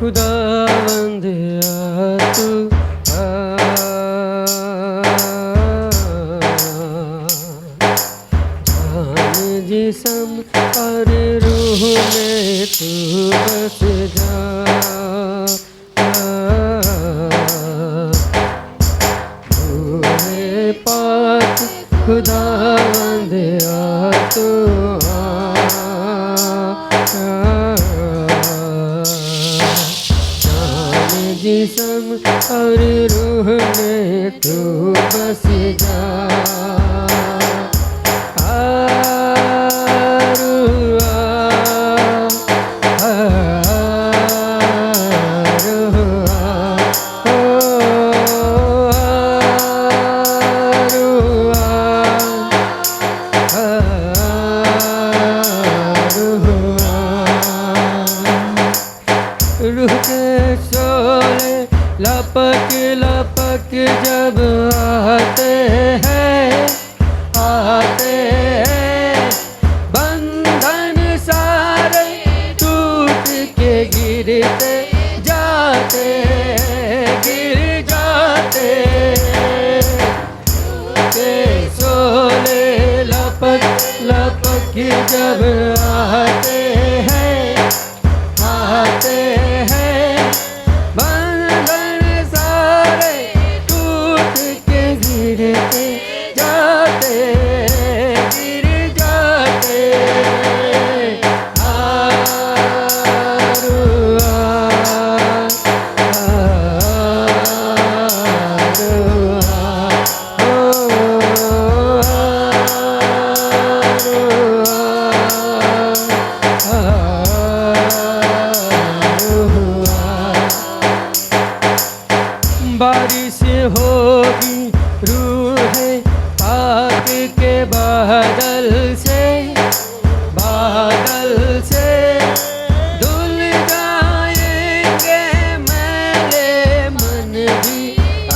खुदावंद आ तू जान जिस्म और रूह में तू बस जा। रूहे पाक खुदावंद आ तू जिस्म और रूह में तू बस जा। रूह के शोले लपक लपक जब आते हैं बंधन सारे टूट के गिरते जाते के शोले लपक लपक जब आते हैं बंधन सारे टूट के गिरते जाते बारिश होगी रूहे पाक के बादल से धुल जाएंगे मेरे मन भी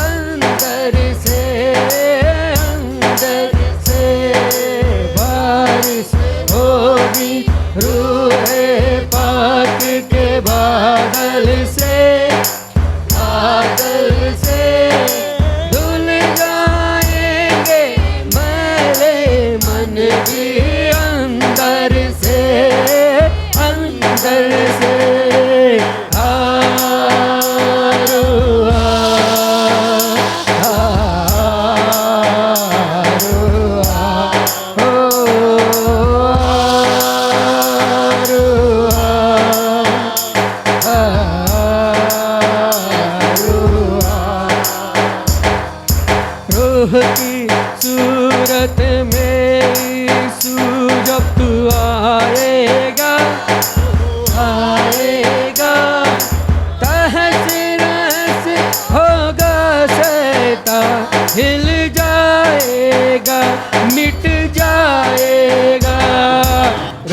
अंदर से बारिश होगी रूहे पाक के बादल से धुल जाएंगे मेरे मन भी अंदर से रूह की सूरत में यीशु जब तू आएगा तहस नहस होगा शैतान हिल जाएगा मिट जाएगा।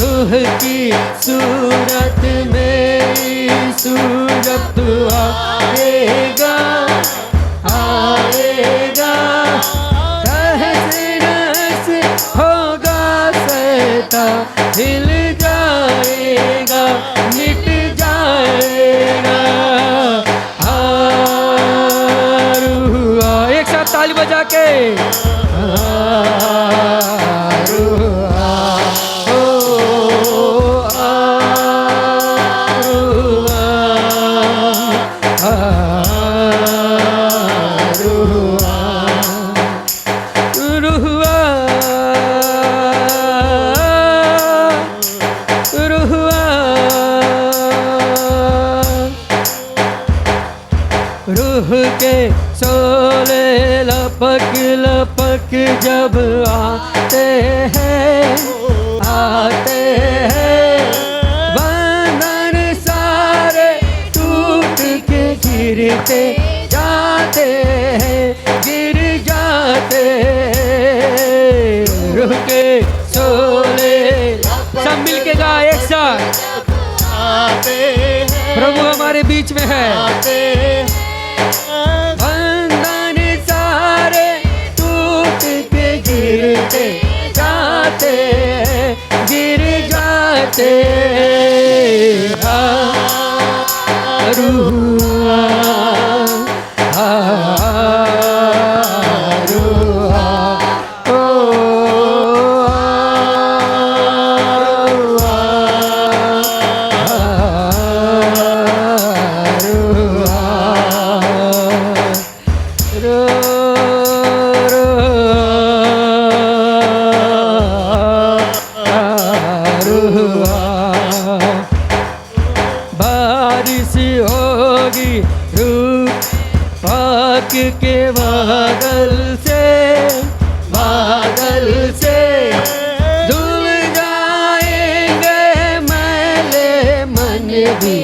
रूह की सूरत में यीशु जब तू आएगा हिल जाएगा मिट जाएगा। एक साथ ताली बजा के रूह के शोले लपक लपक जब आते हैं बंधन सारे टूट के गिरते जाते रूह के शोले सब मिल के गा एक साथ प्रभु हमारे बीच में है। बंधन सारे टूट के गिरते जाते बारिश होगी रूप पाक के बादल से धुल जाएंगे मैले मन भी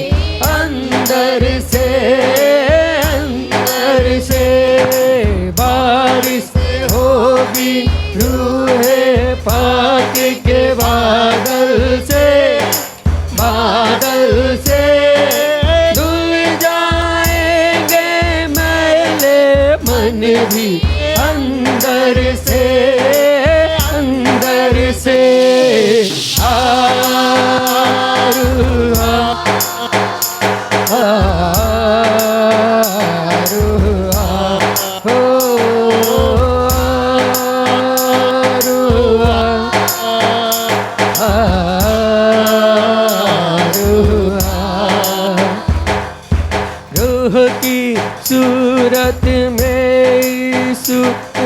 अंदर से बारिश होगी रूहे पाक के बादल से धुल जाएंगे मैले मन भी अंदर से रूह की सूरत में यीशु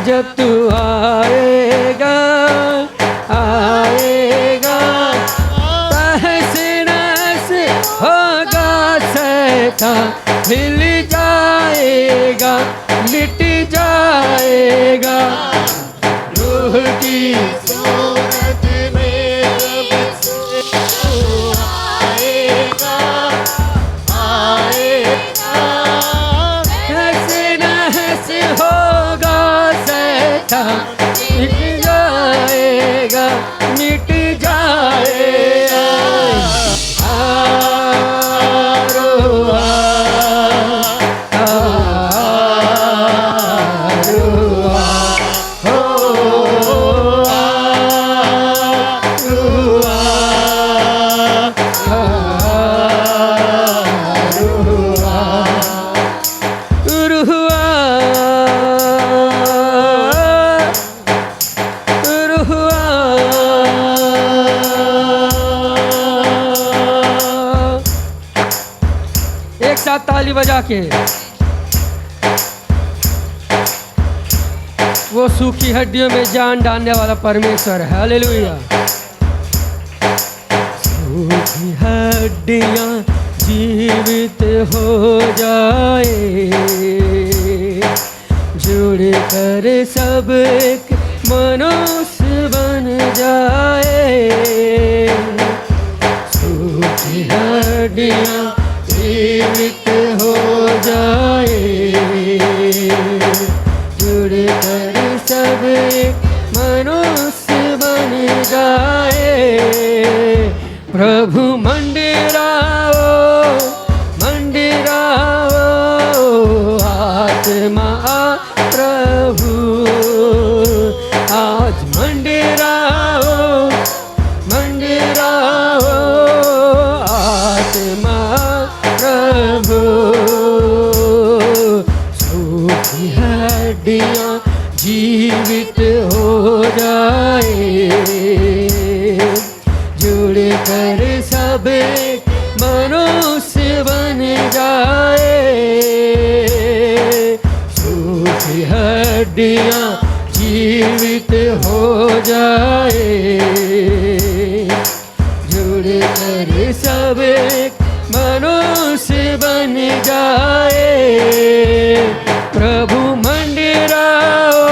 जब तू आएगा तहस नहस होगा शैतान हिल जाएगा मिट जाएगा रूह की सूरत में होगा शैतान मिट जाएगा एक साथ ताली बजा के वो सूखी हड्डियों में जान डालने वाला परमेश्वर है। हालेलुया। सूखी हड्डियां जीवित हो जाए जुड़ कर सब एक मनुष्य बन जाए सूखी हड्डियां जीवित हो जाए जुड़ कर सब मनुष्य बन जाए प्रभु मंदिराओ आत्मा प्रभु आज मंदिराओ आत्मा प्रभु सूखी हड्डियां जीवित हो जाए जुड़ कर सब मनुष्य बन जाए सूखी हड्डियां जीवित हो जाए जुड़ कर सब मनुष्य बन जाए प्रभु मंदिराओ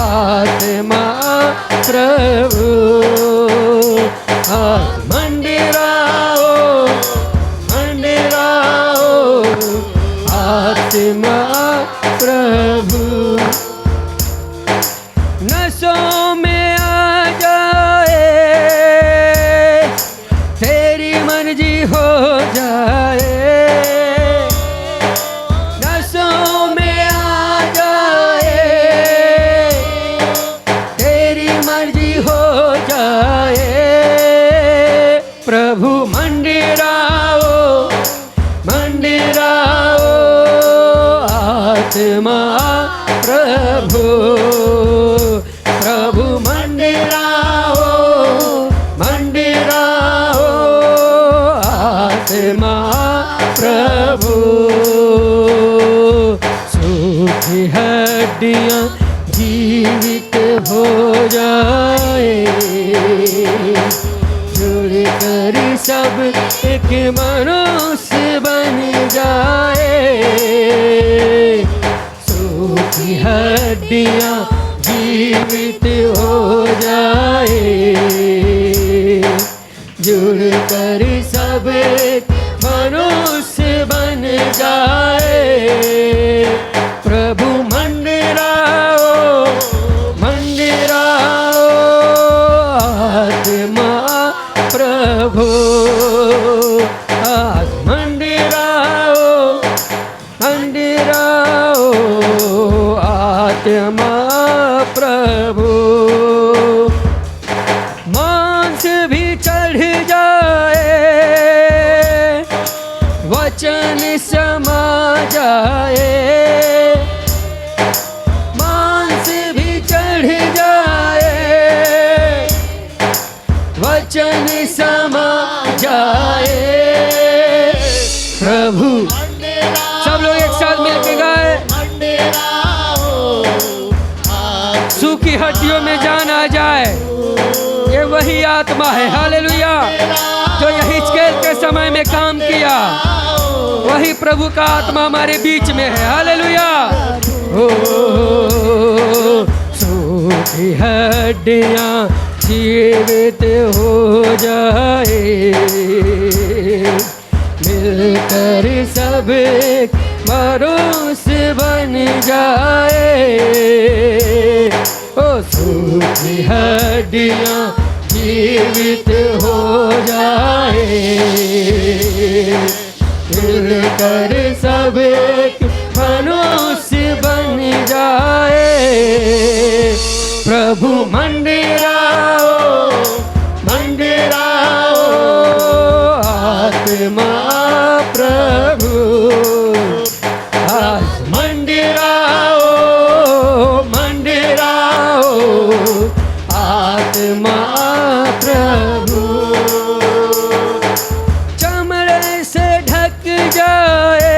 आत्मा प्रभु मंदिराओ आत्मा प्रभु नशों में आ जाए तेरी मर्जी हो जाए नशों में आ जाए तेरी मर्जी हो जाए प्रभु मंदिराओ आत्मा प्रभु मंदिराओ आत्मा प्रभु हड्डियां जीवित हो जाए, जुड़कर सब एक मनुष्य बन जाए। सूखी हड्डियां जीवित हो जाए, जुड़कर सब एक मनुष्य बन जाए। प्रभु मंडराओ मंडराओ, आत्मा प्रभु आज मंडराओ मंडराओ, आत्मा प्रभु। मांस भी चढ़ जाए, वचन समा जाए, मांस भी चढ़ जाए, वचन समा जाए। प्रभु सब लोग एक साथ मिलकर गाए। सूखी हड्डियों में जान आ जाए, ये वही आत्मा है। हालेलुया, जो यहीजकेल के समय में काम किया, वही प्रभु का आत्मा हमारे बीच में है। हालेलुया। ओ सूखी हड्डियां जीवित हो जाए, मिलकर सब एक मनुष्य बन जाए। ओ सूखी हड्डियां जीवित हो जाए, मिलकर सब एक मनुष्य बन जाए। प्रभु मंडराओ मंडराओ, आत्मा प्रभु आज मंडराओ मंडराओ, आत्मा प्रभु। चमड़े से ढक जाए,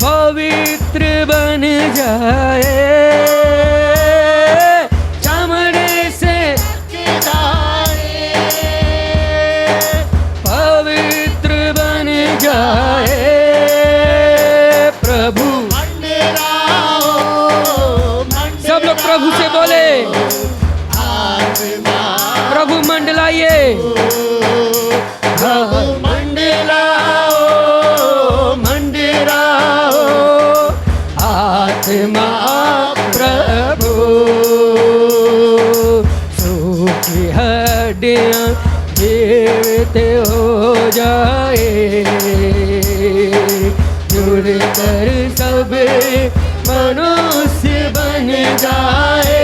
पवित्र बन जाए, चमड़े से पवित्र बन जाए। प्रभु सब लोग प्रभु से बोले, प्रभु मंडलाइए, मंडलाओ मंडलाओ, आत्मा प्रभु। सूखी हड्डियां जीवित हो जाए, जुड़कर सब मनुष्य बन जाए।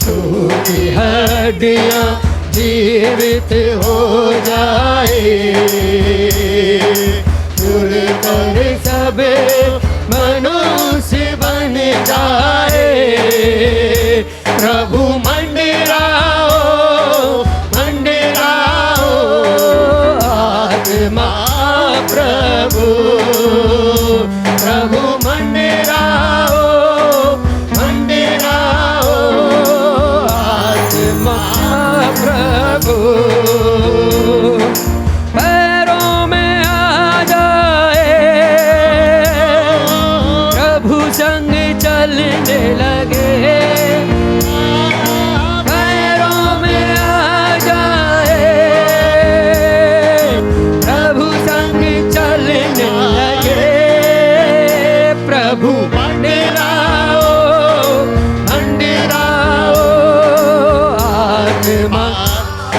सूखी हड्डियां जीवित हो जाए, जुड़कर सब मनुष्य बन जाए। प्रभु मंडराओ मंडराओ, आत्मा प्रभु। प्रभु मंडराओ मंडराओ, आत्मा प्रभु। पैरों में आ जाए, प्रभु संग चलने लगे। पैरों में आ जाए, प्रभु संग चलने लगे। प्रभु मंडराओ मंडराओ, आत्मा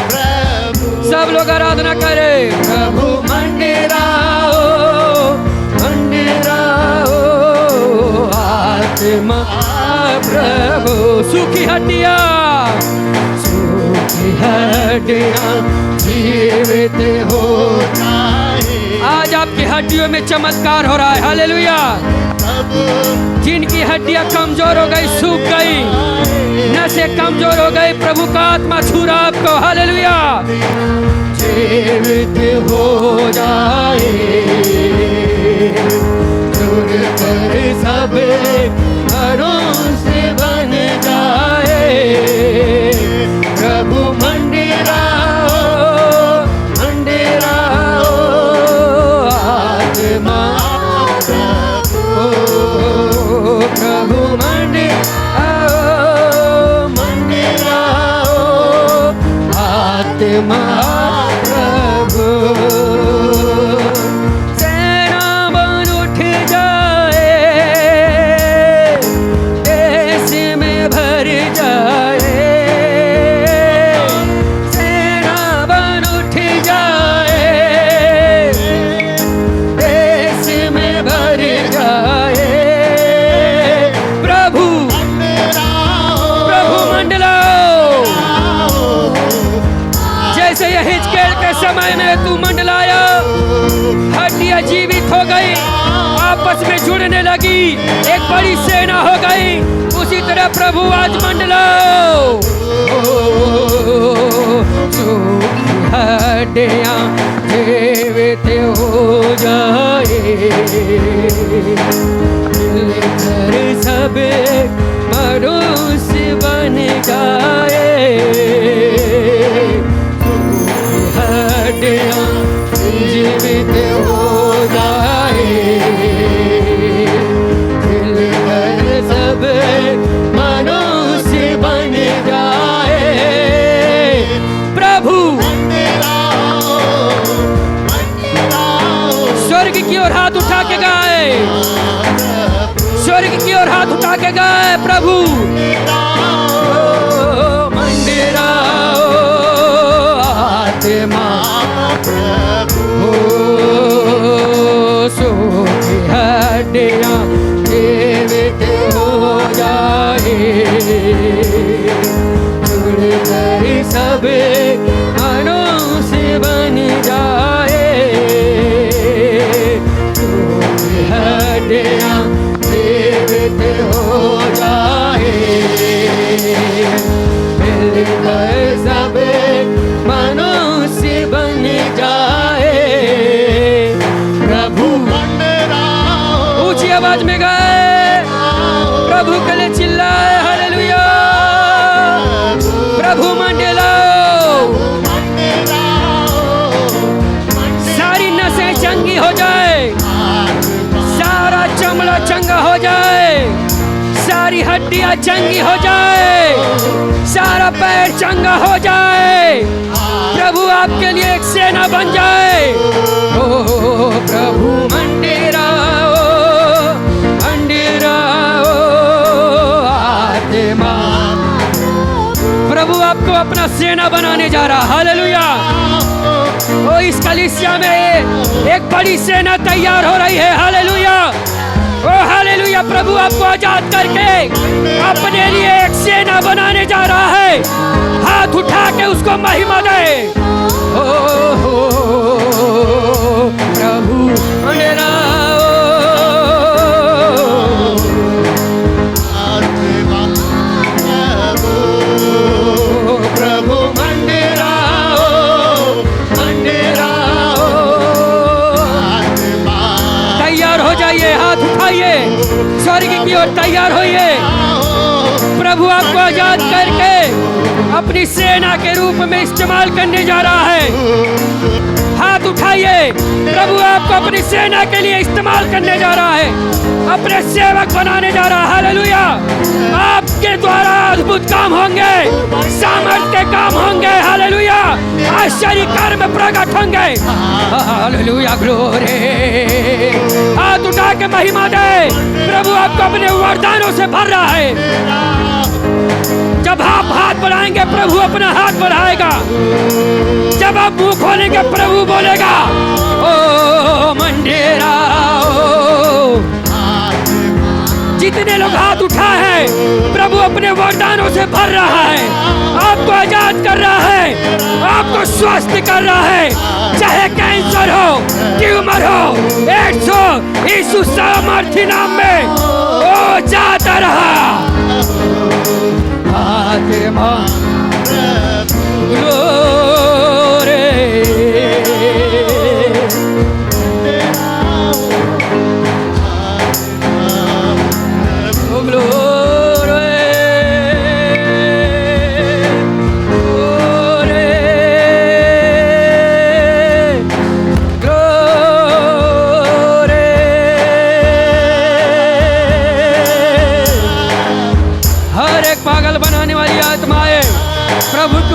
प्रभु। सब लोग आराधना करें। प्रभु मंडराओ मंडराओ, आत्मा प्रभु। सूखी हड्डियां जीवित हो जाए। आज आपकी हड्डियों में चमत्कार हो रहा है। हालेलुया। जिनकी हड्डियां कमजोर हो गई, सूख गई, नसें कमजोर हो गई, प्रभु का आत्मा छू रहा आपको। हालेलुया। जीवित हो जाए, कर सब घरों से बन जाए। प्रभु मंडराओ मंडराओ आत्मा प्रभु मंडराओ मंडराओ आत्मा प्रभु। सेना बन उठ जाए देश में भर जाए। सेना बन उठ जाए देश में भर जाए। प्रभु प्रभु मंडलाओ जैसे यह हिजकेल के समय में तू मंडलाया, हड्डियां जीवित हो गई, आपस में जुड़ने लगी, एक बड़ी सेना हो गई। उसी तरह प्रभु आज मंडलाओ हड्डियां जीवित हो जाए। मिलकर सब मनुष्य बन जाए। हड्डियां जीवित हो जाए। मिलकर सब मनुष्य बन जाए। प्रभु स्वर्ग की ओर हाथ उठा के गाए, स्वर्ग की ओर हाथ उठा के गाए। प्रभु मंडराओ आत्मा हो सो हड्डियां जीवित हो जाए। जुड़कर सब मनुष्य बन जाए। हड्डियां जीवित हो जाए। मिलकर सब मनुष्य बन जाए। प्रभु ऊंची आवाज में गाए, प्रभु के लिए चिल्लाए हालेलुया। प्रभु मंडलाओ सारी नसें चंगी हो जाए, सारा चमड़ा चंगा हो जाए, सारी हड्डियां चंगी हो जाए, सारा पैर चंगा हो जाए। प्रभु आपके लिए एक सेना बन जाए। ओ प्रभु मंडराओ मंडराओ आत्मा। प्रभु आपको अपना सेना बनाने जा रहा। हालेलुया। ओ इस कलीसिया में एक बड़ी सेना तैयार हो रही है। हालेलुया ओ हालेलुया। प्रभु आपको आजाद करके अपने लिए एक सेना बनाने जा रहा है। हाथ उठा के उसको महिमा दे। ओ प्रभु मंडराओ प्रभु मंडराओ मंडराओ। तैयार हो जाइए, हाथ उठाइए, स्वर्ग की ओर तैयार होइए। प्रभु आपको आजाद करके अपनी सेना के रूप में इस्तेमाल करने जा रहा है। हाथ उठाइए, प्रभु आपको अपनी सेना के लिए इस्तेमाल करने जा रहा है, अपने सेवक बनाने जा रहा है। हालेलुया। आपके द्वारा अद्भुत काम होंगे, सामर्थ्य के काम होंगे। हालेलुया। आश्चर्य कर्म प्रकट होंगे। Hallelujah glory. हाथ उठा के महिमा दे। प्रभु आपको अपने वरदानों से भर रहा है। जब आप हाथ बढ़ाएंगे प्रभु अपना हाथ बढ़ाएगा। जब आप मुंह खोलेंगे प्रभु बोलेगा। ओ मंडराओ। जितने लोग हाथ उठा है प्रभु अपने वरदानों से भर रहा है, आपको आजाद कर रहा है, आपको स्वस्थ कर रहा है। चाहे कैंसर हो, ट्यूमर हो, एड्स हो, यीशु सामर्थी नाम में वो जाता रहा। आत्मा ग्लोरी।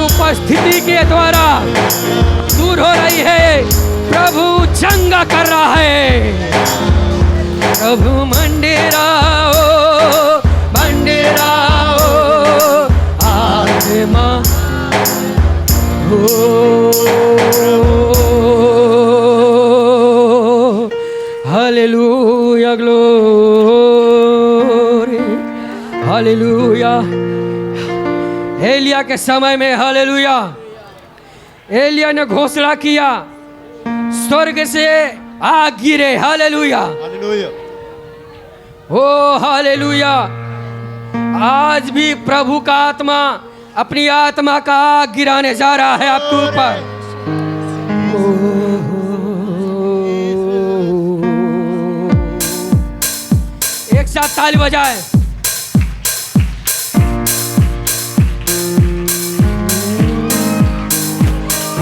उपस्थिति के द्वारा दूर हो रही है। प्रभु जंग कर रहा है। प्रभु मंदिराओ मंदिराओ आत्मा हालेलुया ग्लोरी हालेलुया। एलिया के समय में हालेलुया एलिया ने घोषणा किया, स्वर्ग से आग गिरे। हालेलुया ओ हालेलुया। आज भी प्रभु का आत्मा अपनी आत्मा का आग गिराने जा रहा है आपके ऊपर। एक साथ ताली बजाए।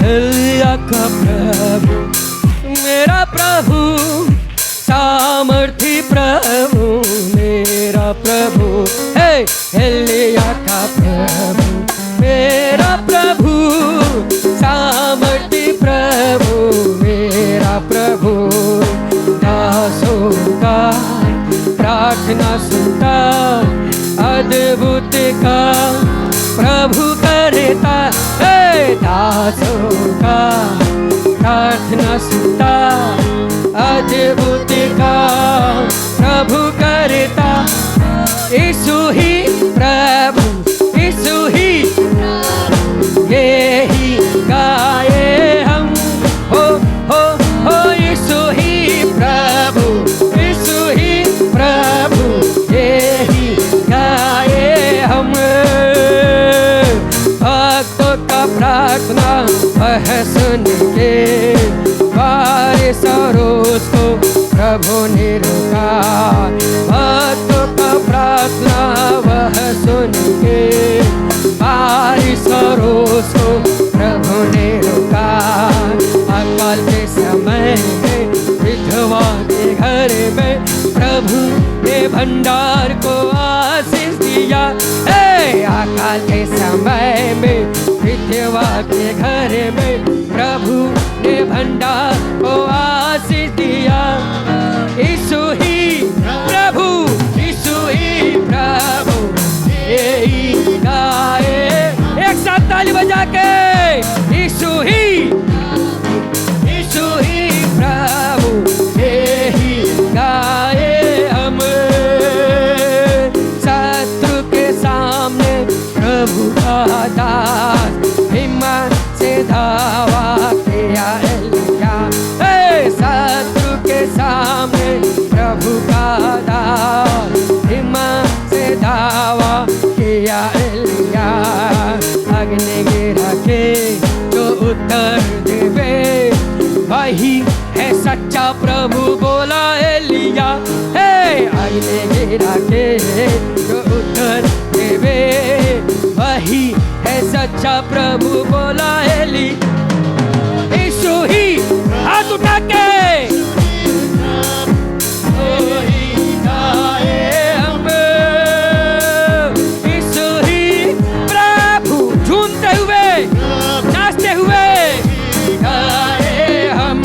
एलिया का प्रभु मेरा प्रभु, सामर्थी प्रभु मेरा प्रभु है। एलिया का प्रभु मेरा प्रभु, सामर्थी प्रभु मेरा प्रभु। दासों का प्रार्थना सुनता, अद्भुत का प्रभु करता है। दासों का प्रार्थना सुनता, अद्भुत का प्रभु करता। यीशु ही प्रभु, यीशु ही यही गाए हम। हो यीशु ही प्रभु, यीशु ही प्रभु यही गाए हम। भक्तों का प्रार्थना वह सुन के, बारिश और रोज को प्रभु ने रोका। भक्तों का प्रार्थना वह सुन के, बारिश और रोज को प्रभु ने रोका। अकाल के समय में विधवा के घर में प्रभु ने भंडार को आशीष दिया। अकाल के समय में विधवा के घर में प्रभु ने भंडार को आशीष दिया। यीशु ही प्रभु, यीशु ही प्रभु यही गाए। एक साथ ताली बजा के यीशु ही प्रभु यही गाए हम। शत्रु के सामने प्रभु का दास हिम्मत से धावा किया एलिया। शत्रु के सामने प्रभु का दास हिम्मत से धावा किया एलिया। अग्नि गिरा के जो उत्तर देवे, वही है सच्चा प्रभु बोला एलिया। अग्नि गिरा के जो उत्तर देवे, वही है सच्चा प्रभु बोला एली। यीशु ही हाथ उठा के यीशु ही प्रभु, झूमते हुए नाचते हुए गाए हम।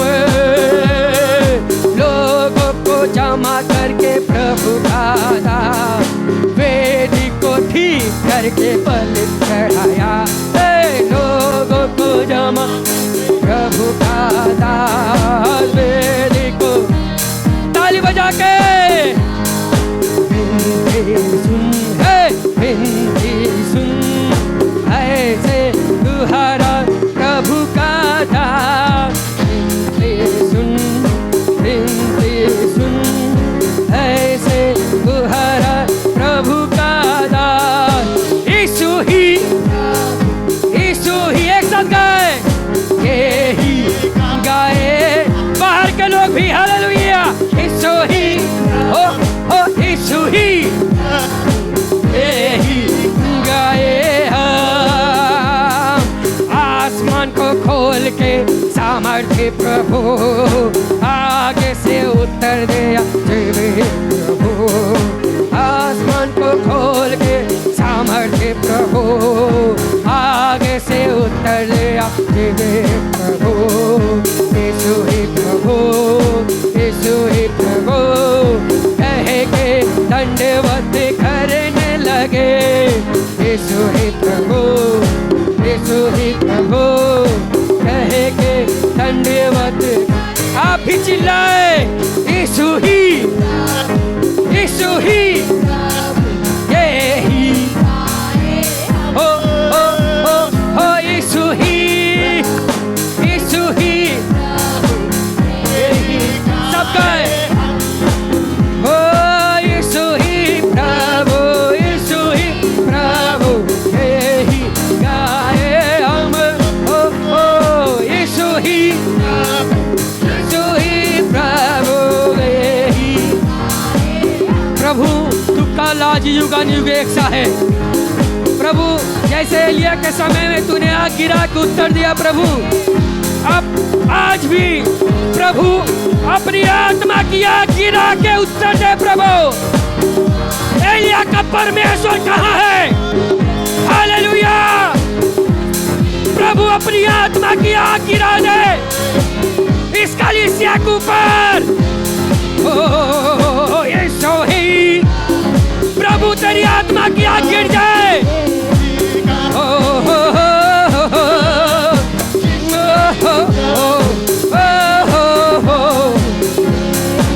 लोगों को जमा करके प्रभु का दास वेदी को ठीक करके बलि चढ़ाया। लोगों को जमा प्रभु का दास वेदी को, ताली बजा के विनती सुन ऐसे तुहारा प्रभु का दास। विनती सुन ऐसे तुहारा प्रभु का दास। यीशु ही एक साथ गाए, यही गाए बाहर के लोग भी। हालेलुया। यीशु ही हो यीशु ही यही गाए हम। आसमान को खोल के सामर्थ्य प्रभु, आगे से उत्तर दिया प्रभु। आसमान को खोल के सामर्थ्य प्रभु, आगे से आज युगान युग एक सा है। प्रभु जैसे एलिया के समय में तूने आग गिरा के उत्तर दिया प्रभु, अब आज भी प्रभु अपनी आत्मा की आग गिरा के उत्तर दे प्रभु। एलिया का परमेश्वर कहाँ है? हालेलुया। प्रभु अपनी आत्मा की आग गिरा दे इस कलीसिया के ऊपर। ओ यीशु ही प्रभु तेरी आत्मा की आग गिर जाए।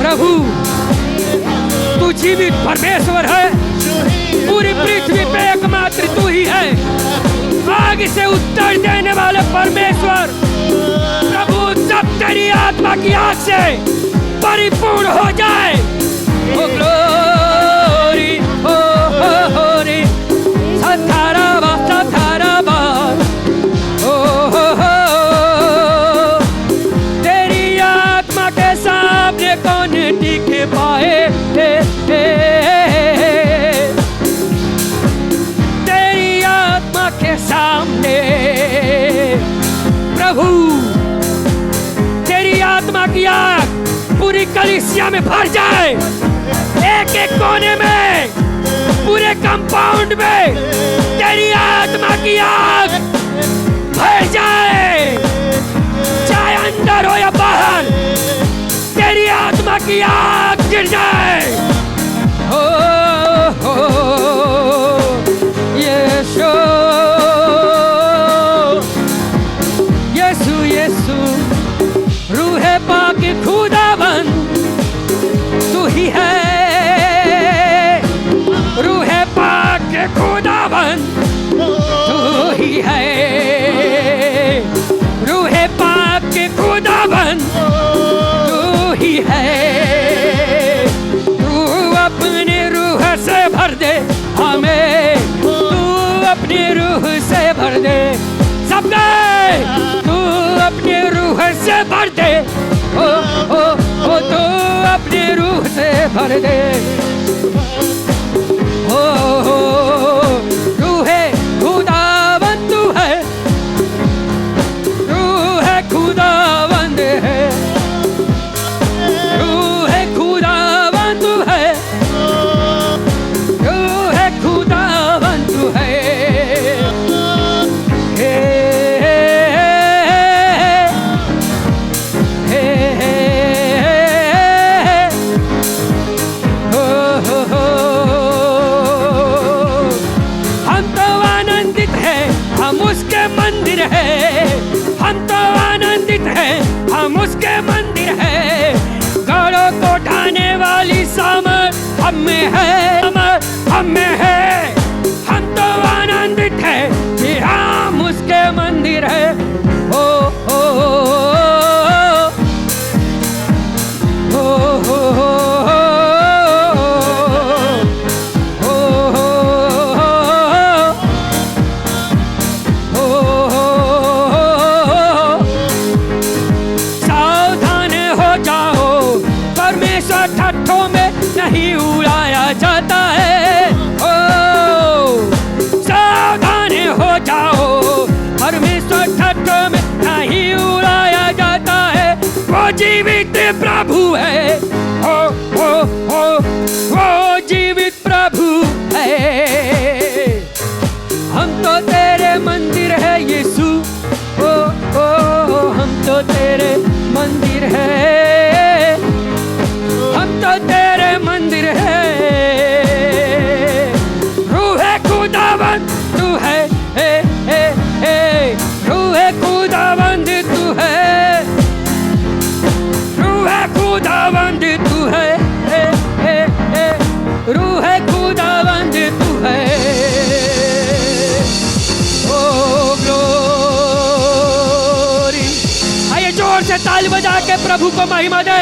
प्रभु तू जीवित परमेश्वर है, पूरी पृथ्वी पे एकमात्र तू ही है, आग से उत्तर देने वाले परमेश्वर। प्रभु सब तेरी आत्मा की आग से परिपूर्ण हो जाए। ओ ग्लोरी ओ होरी सथाराबा सथाराबा ओ तेरी आत्मा के सामने कौन टिक पाए? तेरी आत्मा के सामने प्रभु तेरी आत्मा की आग पूरी कलीसिया में भर जाए, एक एक कोने में, पूरे कंपाउंड में तेरी आत्मा की आग भर जाए, चाहे अंदर हो या बाहर तेरी आत्मा की आग गिर जाए। हो यीशु यीशु यीशु रूहे पाक खुदाबंद तू ही है, रूहे पाक खुदाबंद तू ही है, रूहे पाक खुदाबंद तू ही है। तू अपनी रूह से भर दे हमें, तू अपनी रूह से भर दे सबके, तू अपनी रूह से भर दे। ओ तू अपनी रूह से भर दे। ओ रूहे खुदाबंद तू है, रूहे खुदाबंद है, रूहे खुदाबंद तू है, रूहे खुदाबंद तू है। मंदिर है, हम तो आनंदित हैं, हम उसके मंदिर है। गढ़ों को ढाने वाली सामर्थ हम में है, हम में है। हम तो आनंदित हैं कि हम उसके मंदिर है। ओ ओ ओ ओ नहीं उड़ाया जाता है। ओ सावधान हो जाओ, परमेश्वर ठट्ठों में नहीं उड़ाया जाता है। वो जीवित प्रभु है, वो जीवित प्रभु है। हम तो तेरे मंदिर है यीशु, ओ हम तो तेरे मंदिर है, हम तो तेरे मंदिर है। रूहे खुदाबंद तू है, रूहे खुदाबंद तू है, रूहे खुदाबंद तू है, रूहे खुदाबंद तू है। ओ ग्लोरी। आइए जोर से ताली बजा के प्रभु को महिमा दे।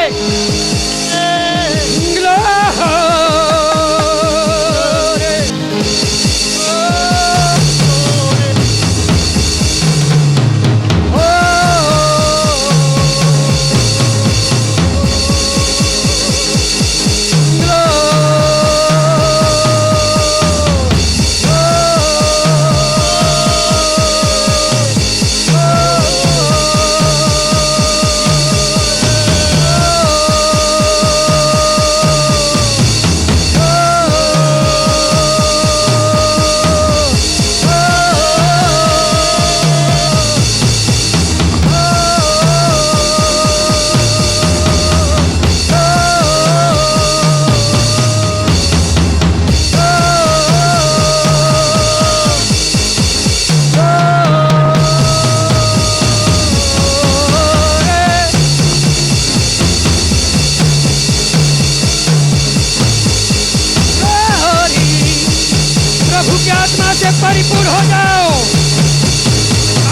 पवित्र आत्मा से परिपूर्ण हो जाओ।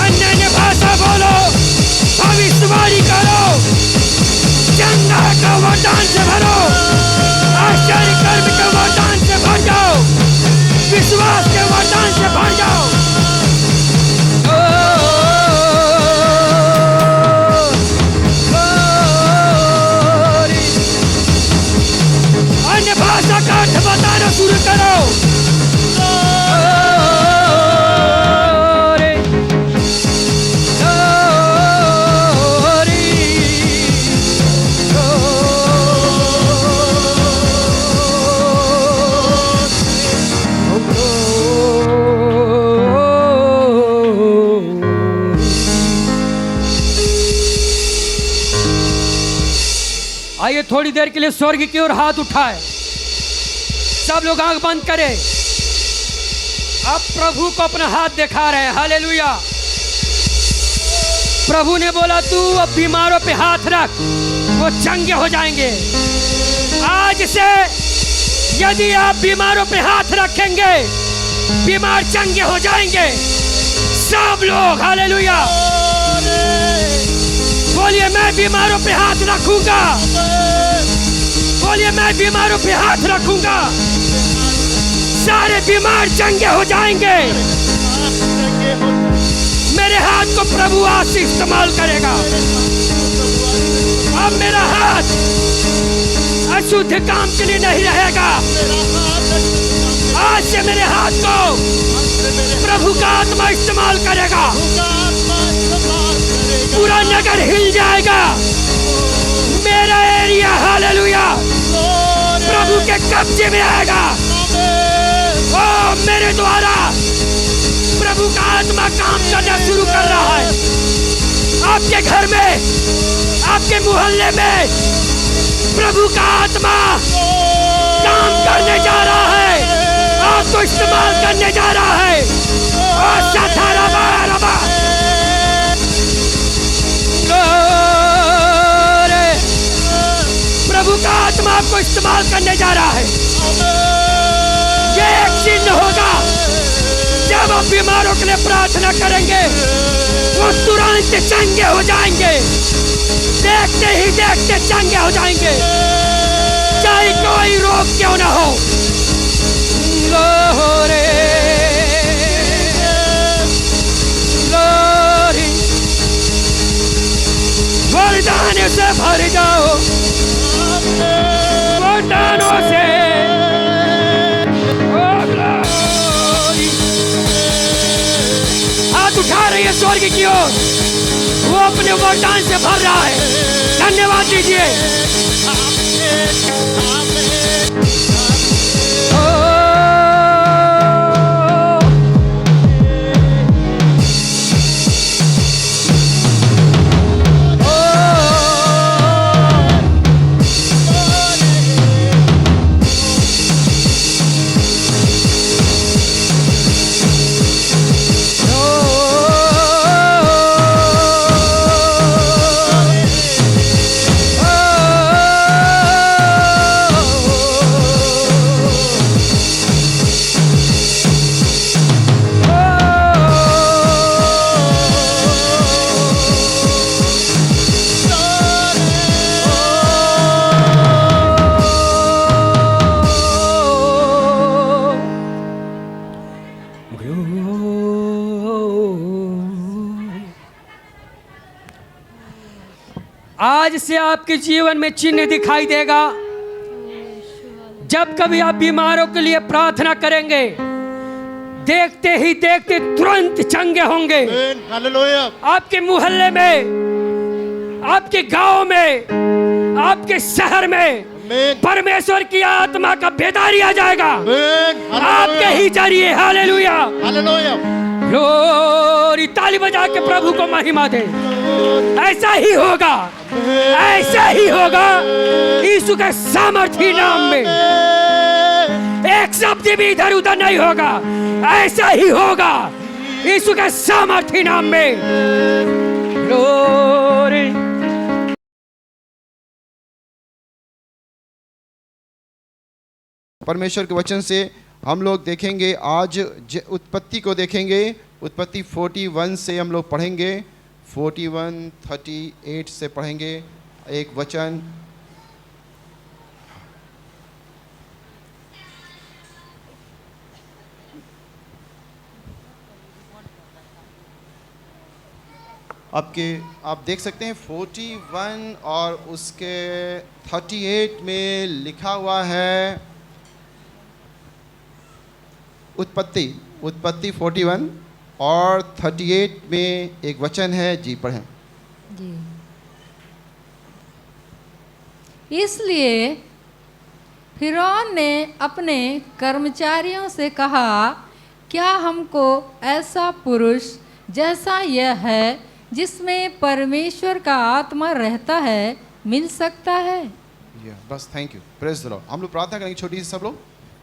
अन्य भाषा बोलो, भविष्यवाणी करो, चंगा का वरदान से भरो, आश्चर्य कर्म के वरदान से भर जाओ, विश्वास के वरदान से भर जाओ। अन्य भाषा का अर्थ बताना शुरू करो। आइए थोड़ी देर के लिए स्वर्ग की ओर हाथ उठाए, सब लोग आंख बंद करें। अब प्रभु को अपना हाथ दिखा रहे हैं। हालेलुया। प्रभु ने बोला तू अब बीमारों पे हाथ रख, वो चंगे हो जाएंगे। आज से यदि आप बीमारों पे हाथ रखेंगे, बीमार चंगे हो जाएंगे। सब लोग हालेलुया बोलिए, मैं बीमारों पे हाथ रखूंगा। बोलिए, मैं बीमारों पे हाथ रखूंगा, सारे बीमार चंगे हो जाएंगे। मेरे हाथ को प्रभु आज से इस्तेमाल करेगा। अब मेरा हाथ अशुद्ध काम के लिए नहीं रहेगा। आज से मेरे हाथ को प्रभु का आत्मा इस्तेमाल करेगा। पूरा नगर हिल जाएगा। मेरा एरिया हालेलुया प्रभु के कब्जे में आएगा। ओ मेरे द्वारा प्रभु का आत्मा काम करना शुरू कर रहा है। आपके घर में, आपके मोहल्ले में प्रभु का आत्मा काम करने जा रहा है, आपको इस्तेमाल करने जा रहा है। और प्रभु का आत्मा आपको इस्तेमाल करने जा रहा है। ये एक चिन्ह होगा, जब आप बीमारों के लिए प्रार्थना करेंगे वो तुरंत चंगे हो जाएंगे। देखते ही देखते चंगे हो जाएंगे, चाहे कोई रोग क्यों ना हो। लोरे लोरी वरदान से भर जाओ, वरदानों से। हाथ उठा रही है स्वर्ग की ओर, वो अपने वरदान से भर रहा है। धन्यवाद दीजिए। आज से आपके जीवन में चिन्ह दिखाई देगा। जब कभी आप बीमारों के लिए प्रार्थना करेंगे, देखते ही देखते तुरंत चंगे होंगे। आपके मोहल्ले में, आपके गांव में, आपके शहर में परमेश्वर की आत्मा का बेदारी आ जाएगा आपके ही जरिए। Hallelujah hallelujah. ग्लोरी। ताली बजा के प्रभु को महिमा दे। ऐसा ही होगा, ऐसा ही होगा यीशु के सामर्थी नाम में। एक शब्द भी इधर उधर नहीं होगा, ऐसा ही होगा यीशु के सामर्थी नाम में। ग्लोरी। परमेश्वर के वचन से हम लोग देखेंगे आज उत्पत्ति को देखेंगे। उत्पत्ति 41 से हम लोग पढ़ेंगे, 41, 38 से पढ़ेंगे एक वचन। आप देख सकते हैं 41 और उसके 38 में लिखा हुआ है उत्पत्ति 41 और 38 में एक वचन है। जी पढ़ें। जी। इसलिए फिरौन ने अपने कर्मचारियों से कहा, क्या हमको ऐसा पुरुष जैसा यह है जिसमें परमेश्वर का आत्मा रहता है मिल सकता है? बस, thank you, praise the Lord. हम लोग प्रार्थना करेंगे छोटी सी सब लोग।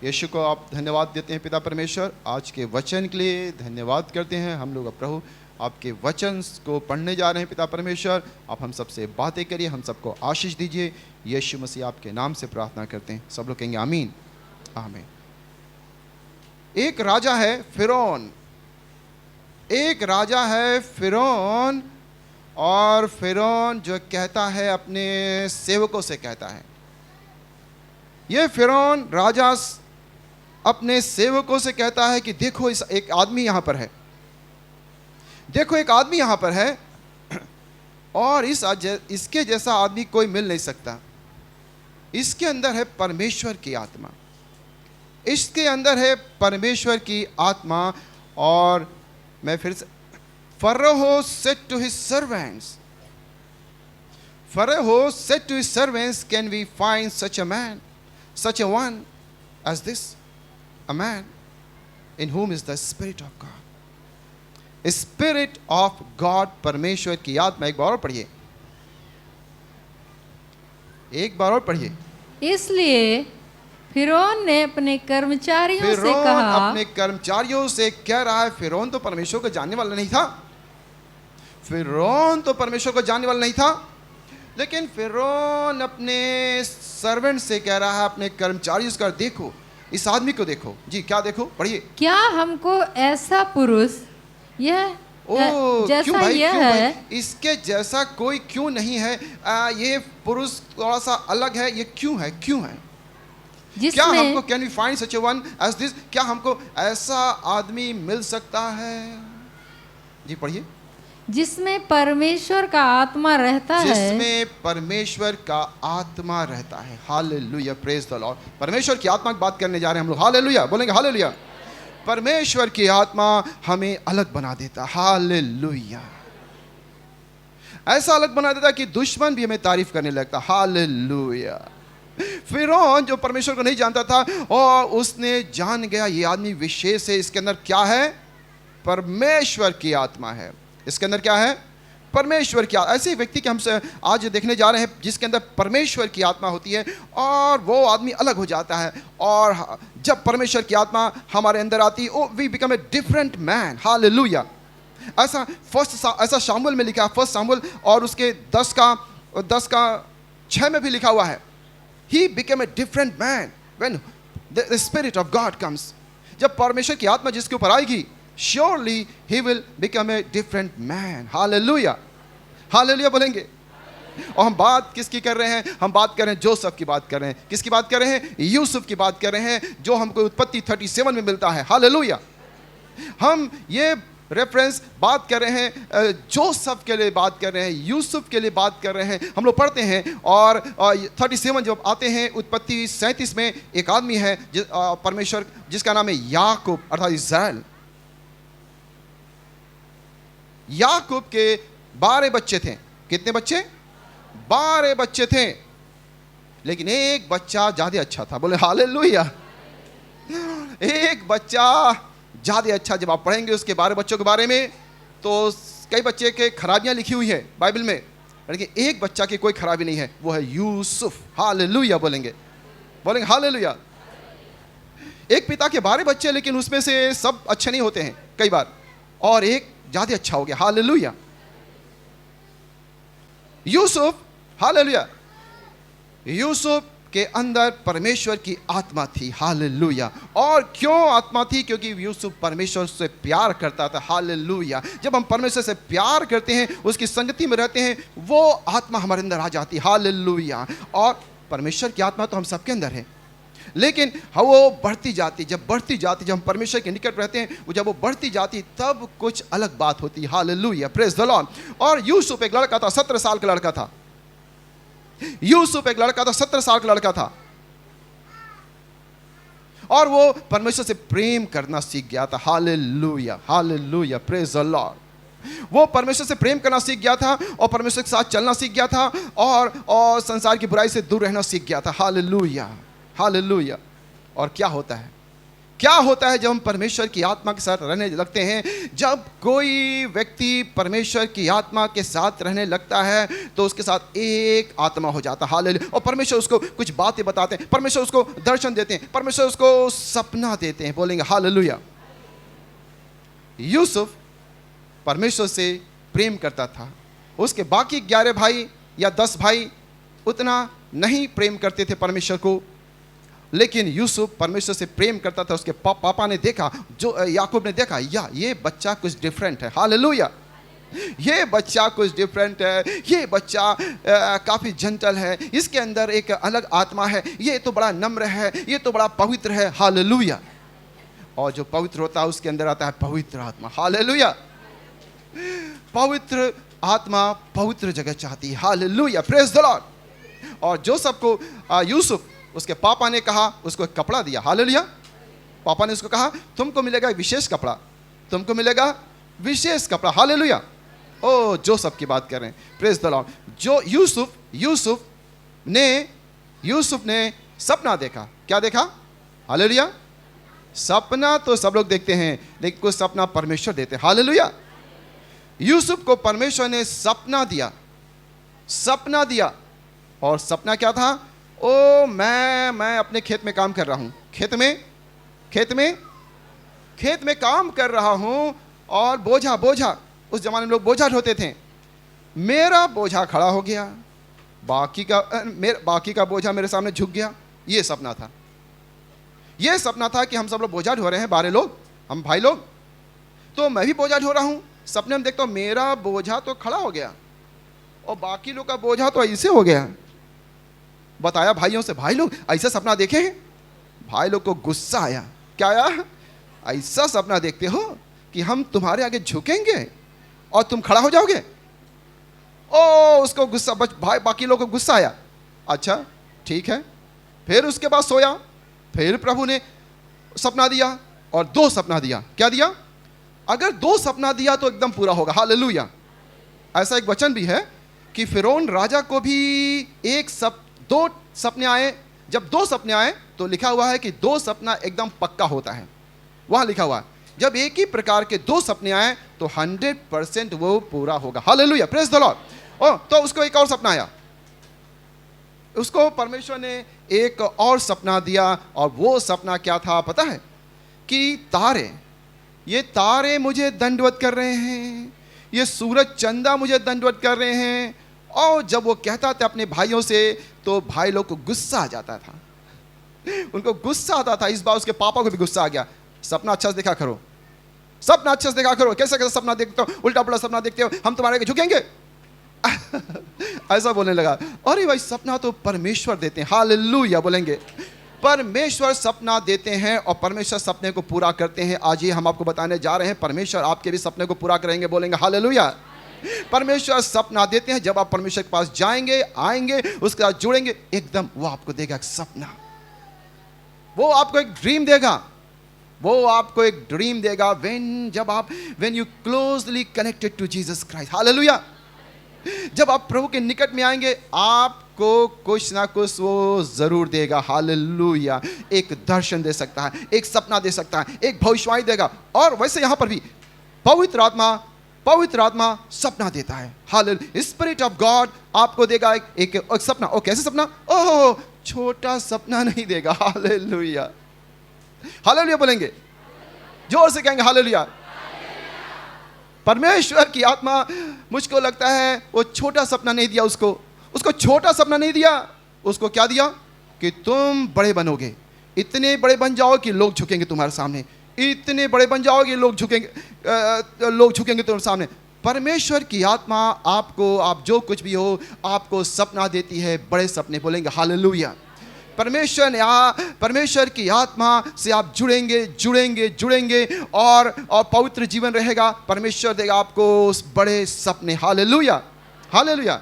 यीशु को आप धन्यवाद देते हैं पिता परमेश्वर, आज के वचन के लिए धन्यवाद करते हैं। हम लोग प्रभु आपके वचन को पढ़ने जा रहे हैं पिता परमेश्वर, आप हम सबसे बातें करिए, हम सबको आशीष दीजिए। यीशु मसीह आपके नाम से प्रार्थना करते हैं। सब लोग कहेंगे आमीन आमीन। एक राजा है फिरौन, एक राजा है फिरौन, और फिरौन जो कहता है अपने सेवकों से कहता है, ये फिरौन राजा अपने सेवकों से कहता है कि देखो इस एक आदमी यहां पर है, देखो एक आदमी यहां पर है, और इसके जैसा आदमी कोई मिल नहीं सकता। इसके अंदर है परमेश्वर की आत्मा, इसके अंदर है परमेश्वर की आत्मा। और मैं फिर से, Pharaoh said to his servants, Pharaoh said to his servants, can we find such a man, such a one as this, a man in whom is the Spirit of God? Spirit of God, परमेश्वर की आत्मा। एक बार और पढ़िए, एक बार और पढ़िए। इसलिए फिरौन ने अपने कर्मचारियों से कहा, अपने कर्मचारियों से कह रहा है, फिरौन तो परमेश्वर को जानने वाला नहीं था, फिरौन तो परमेश्वर को जानने वाला नहीं था, लेकिन फिरौन अपने सर्वेंट से कह रहा है, अपने कर्मचारियों से, देखो इस आदमी को देखो। जी क्या देखो, पढ़िए। क्या हमको ऐसा पुरुष यह जैसा यह है, इसके जैसा कोई क्यों नहीं है? ये पुरुष थोड़ा सा अलग है, ये क्यों है, क्यों है? क्या हमको, can we find such a one as this, क्या हमको ऐसा आदमी मिल सकता है? जी पढ़िए। जिसमें परमेश्वर का आत्मा रहता है, जिसमें परमेश्वर का आत्मा रहता है। Hallelujah, praise the Lord. परमेश्वर की आत्मा की बात करने जा रहे हैं हम लोग। हालेलुया बोलेंगे, हालेलुया। परमेश्वर की आत्मा हमें अलग बना देता। हालेलुया, ऐसा अलग बना देता कि दुश्मन भी हमें तारीफ करने लगता। हालेलुया। फिरौन जो परमेश्वर को नहीं जानता था, और उसने जान गया ये आदमी विशेष है, इसके अंदर क्या है? परमेश्वर की आत्मा है। इसके अंदर क्या है? परमेश्वर की। ऐसे व्यक्ति के हम आज देखने जा रहे हैं जिसके अंदर परमेश्वर की आत्मा होती है, और वो आदमी अलग हो जाता है। और जब परमेश्वर की आत्मा हमारे अंदर आती, we become a different man. Hallelujah. ऐसा शामुएल में लिखा, 1 शामुएल और उसके 10 का 6 में भी लिखा हुआ है, he became a different man when the Spirit of God comes. जब परमेश्वर की आत्मा जिसके ऊपर आएगी, surely he will become a different man. Hallelujah, hallelujah बोलेंगे। और हम बात किसकी कर रहे हैं? हम बात कर रहे हैं जोसेफ की बात कर रहे हैं। किसकी बात कर रहे हैं? यूसुफ की बात कर रहे हैं, जो हमको उत्पत्ति 37 में मिलता है। हालेलुया। हम ये रेफरेंस बात कर रहे हैं, जोसेफ के लिए बात कर रहे हैं, यूसुफ के लिए बात कर रहे हैं। हम लोग पढ़ते हैं, और 37 जब आते हैं, उत्पत्ति 37 में एक आदमी है परमेश्वर, जिसका नाम है याकूब अर्थात इज़राइल। याकूब के 12 बच्चे थे। कितने बच्चे? 12 बच्चे थे, लेकिन एक बच्चा ज्यादा अच्छा था। बोले हालेलुया। एक बच्चा ज्यादा अच्छा। जब आप पढ़ेंगे उसके 12 बच्चों के बारे में, तो कई बच्चे के खराबियां लिखी हुई है बाइबल में, लेकिन एक बच्चा की कोई खराबी नहीं है, वो है यूसुफ। हालेलुया बोलेंगे, बोलेंगे हालेलुया। एक पिता के 12 बच्चे, लेकिन उसमें से सब अच्छे नहीं होते हैं कई बार, और एक ज्यादा अच्छा हो गया। हालेलुया। यूसुफ, हालेलुया। यूसुफ के अंदर परमेश्वर की आत्मा थी। हालेलुया। और क्यों आत्मा थी? क्योंकि यूसुफ परमेश्वर से प्यार करता था। हालेलुया। जब हम परमेश्वर से प्यार करते हैं, उसकी संगति में रहते हैं, वो आत्मा हमारे अंदर आ जाती है। हालेलुया। और परमेश्वर की आत्मा तो हम सबके अंदर है, लेकिन वो बढ़ती जाती, जब हम परमेश्वर के निकट रहते हैं, जब वो बढ़ती जाती तब कुछ अलग बात होती। Hallelujah, praise the Lord. और यूसुफ एक लड़का था, 17 साल का लड़का था। यूसुफ एक लड़का था, 17 साल का लड़का था, और वो परमेश्वर से प्रेम करना सीख गया था। Hallelujah, hallelujah, praise the Lord. वो परमेश्वर से प्रेम करना सीख गया था, और परमेश्वर के साथ चलना सीख गया था, और संसार की बुराई से दूर रहना सीख गया था। Hallelujah, hallelujah. और क्या होता है जब हम परमेश्वर की आत्मा के साथ रहने लगते हैं? जब कोई व्यक्ति परमेश्वर की आत्मा के साथ रहने लगता है तो उसके साथ एक आत्मा हो जाता है। हालेलुया। और परमेश्वर उसको कुछ बातें बताते हैं, परमेश्वर उसको दर्शन देते हैं, परमेश्वर उसको सपना देते हैं। बोलेंगे हालेलुया। यूसुफ परमेश्वर से प्रेम करता था। उसके बाकी 11 भाई या 10 भाई उतना नहीं प्रेम करते थे परमेश्वर को, लेकिन यूसुफ परमेश्वर से प्रेम करता था। उसके पापा ने देखा, जो याकूब ने देखा, ये बच्चा कुछ डिफरेंट है। हालेलुया। ये बच्चा कुछ डिफरेंट है, ये बच्चा काफ़ी जेंटल है, इसके अंदर एक अलग आत्मा है, ये तो बड़ा नम्र है, ये तो बड़ा पवित्र है। हालेलुया। और जो पवित्र होता है उसके अंदर आता है पवित्र आत्मा। हालेलुया। पवित्र आत्मा पवित्र जगह चाहती है। Hallelujah, praise the Lord. और जो सबको यूसुफ, उसके पापा ने कहा, उसको एक कपड़ा दिया। हालेलुया। पापा ने उसको कहा, तुमको मिलेगा विशेष कपड़ा, तुमको मिलेगा विशेष कपड़ा। हालेलुया। ओ, जोसेफ की बात कर रहे हैं, प्रेज द लॉर्ड। जो यूसुफ ने सपना देखा। क्या देखा? हालेलुया। सपना तो सब लोग देखते हैं, लेकिन कुछ सपना परमेश्वर देते हैं। हालेलुया। यूसुफ को परमेश्वर ने सपना दिया। और सपना क्या था? ओ, मैं अपने खेत में काम कर रहा हूं, खेत में काम कर रहा हूं, और बोझा, उस जमाने में लोग बोझा ढोते थे, मेरा बोझा खड़ा हो गया, बाकी का बोझा मेरे सामने झुक गया। ये सपना था कि हम सब लोग बोझा ढो रहे हैं, 12 लोग, हम भाई लोग, तो मैं भी बोझा ढो रहा हूं। सपने में देखता हूं मेरा बोझा तो खड़ा हो गया, और बाकी लोग का बोझा तो ऐसे हो गया। बताया भाइयों से, भाई लोग ऐसा सपना देखे हैं? भाई लोग को गुस्सा आया। क्या आया? ऐसा सपना देखते हो कि हम तुम्हारे आगे झुकेंगे और तुम खड़ा हो जाओगे? ओ, उसको गुस्सा, भाई बाकी लोग को गुस्सा आया। अच्छा, ठीक है। फिर उसके बाद सोया, फिर प्रभु ने सपना दिया, और 2 सपना दिया। क्या दिया? अगर 2 सपना दिया तो एकदम पूरा होगा। हालेलुया। ऐसा एक वचन भी है कि फिरौन राजा को भी 2 सपने आए। जब 2 सपने आए तो लिखा हुआ है कि 2 सपना एकदम पक्का होता है। वहां लिखा हुआ है जब एक ही प्रकार के 2 सपने आए तो 100% वो पूरा होगा। Hallelujah, praise the Lord. तो उसको एक और सपना आया, उसको परमेश्वर ने एक और सपना दिया। और वो सपना क्या था पता है? कि ये तारे मुझे दंडवत कर रहे हैं, ये सूरज चंदा मुझे दंडवत कर रहे हैं। और जब वो कहता था अपने भाइयों से तो भाई लोग को गुस्सा आ जाता था, उनको गुस्सा आता था। इस बार उसके पापा को भी गुस्सा आ गया। सपना अच्छा से देखा करो, कैसे सपना देखते हो, उल्टा पुल्टा सपना देखते हो, हम तुम्हारे आगे झुकेंगे। ऐसा बोलने लगा। अरे भाई, सपना तो परमेश्वर देते हैं। हालेलुया बोलेंगे। परमेश्वर सपना देते हैं और परमेश्वर सपने को पूरा करते हैं। आज ये हम आपको बताने जा रहे हैं, परमेश्वर आपके भी सपने को पूरा करेंगे। बोलेंगे हालेलुया। परमेश्वर सपना देते हैं। जब आप परमेश्वर के पास जाएंगे, आएंगे, उसके साथ जुड़ेंगे, एकदम वो आपको देगा एक सपना, वो आपको एक ड्रीम देगा। when you closely connected to Jesus Christ. Hallelujah. जब आप प्रभु के निकट में आएंगे, आपको कुछ ना कुछ वो जरूर देगा। हालेलुया। एक दर्शन दे सकता है, एक सपना दे सकता है, एक भविष्यवाणी देगा। और वैसे यहां पर भी पवित्र आत्मा सपना देता है। हालेलुया। स्पिरिट ऑफ गॉड आपको देगा एक सपना। ओ, कैसे सपना? ओह, छोटा सपना नहीं देगा। हालेलुया। हालेलुया बोलेंगे, जोर से कहेंगे हालेलुया। परमेश्वर की आत्मा, मुझको लगता है वो छोटा सपना नहीं दिया, उसको छोटा सपना नहीं दिया। उसको क्या दिया? कि तुम बड़े बनोगे, इतने बड़े बन जाओ कि लोग झुकेंगे तुम्हारे सामने, इतने बड़े बन जाओ कि लोग झुकेंगे तुम्हारे सामने। परमेश्वर की आत्मा आपको, आप जो कुछ भी हो, आपको सपना देती है, बड़े सपने। बोलेंगे हालेलुया। परमेश्वर की आत्मा से आप जुड़ेंगे और पवित्र जीवन रहेगा। परमेश्वर देगा आपको उस बड़े सपने। Hallelujah, hallelujah.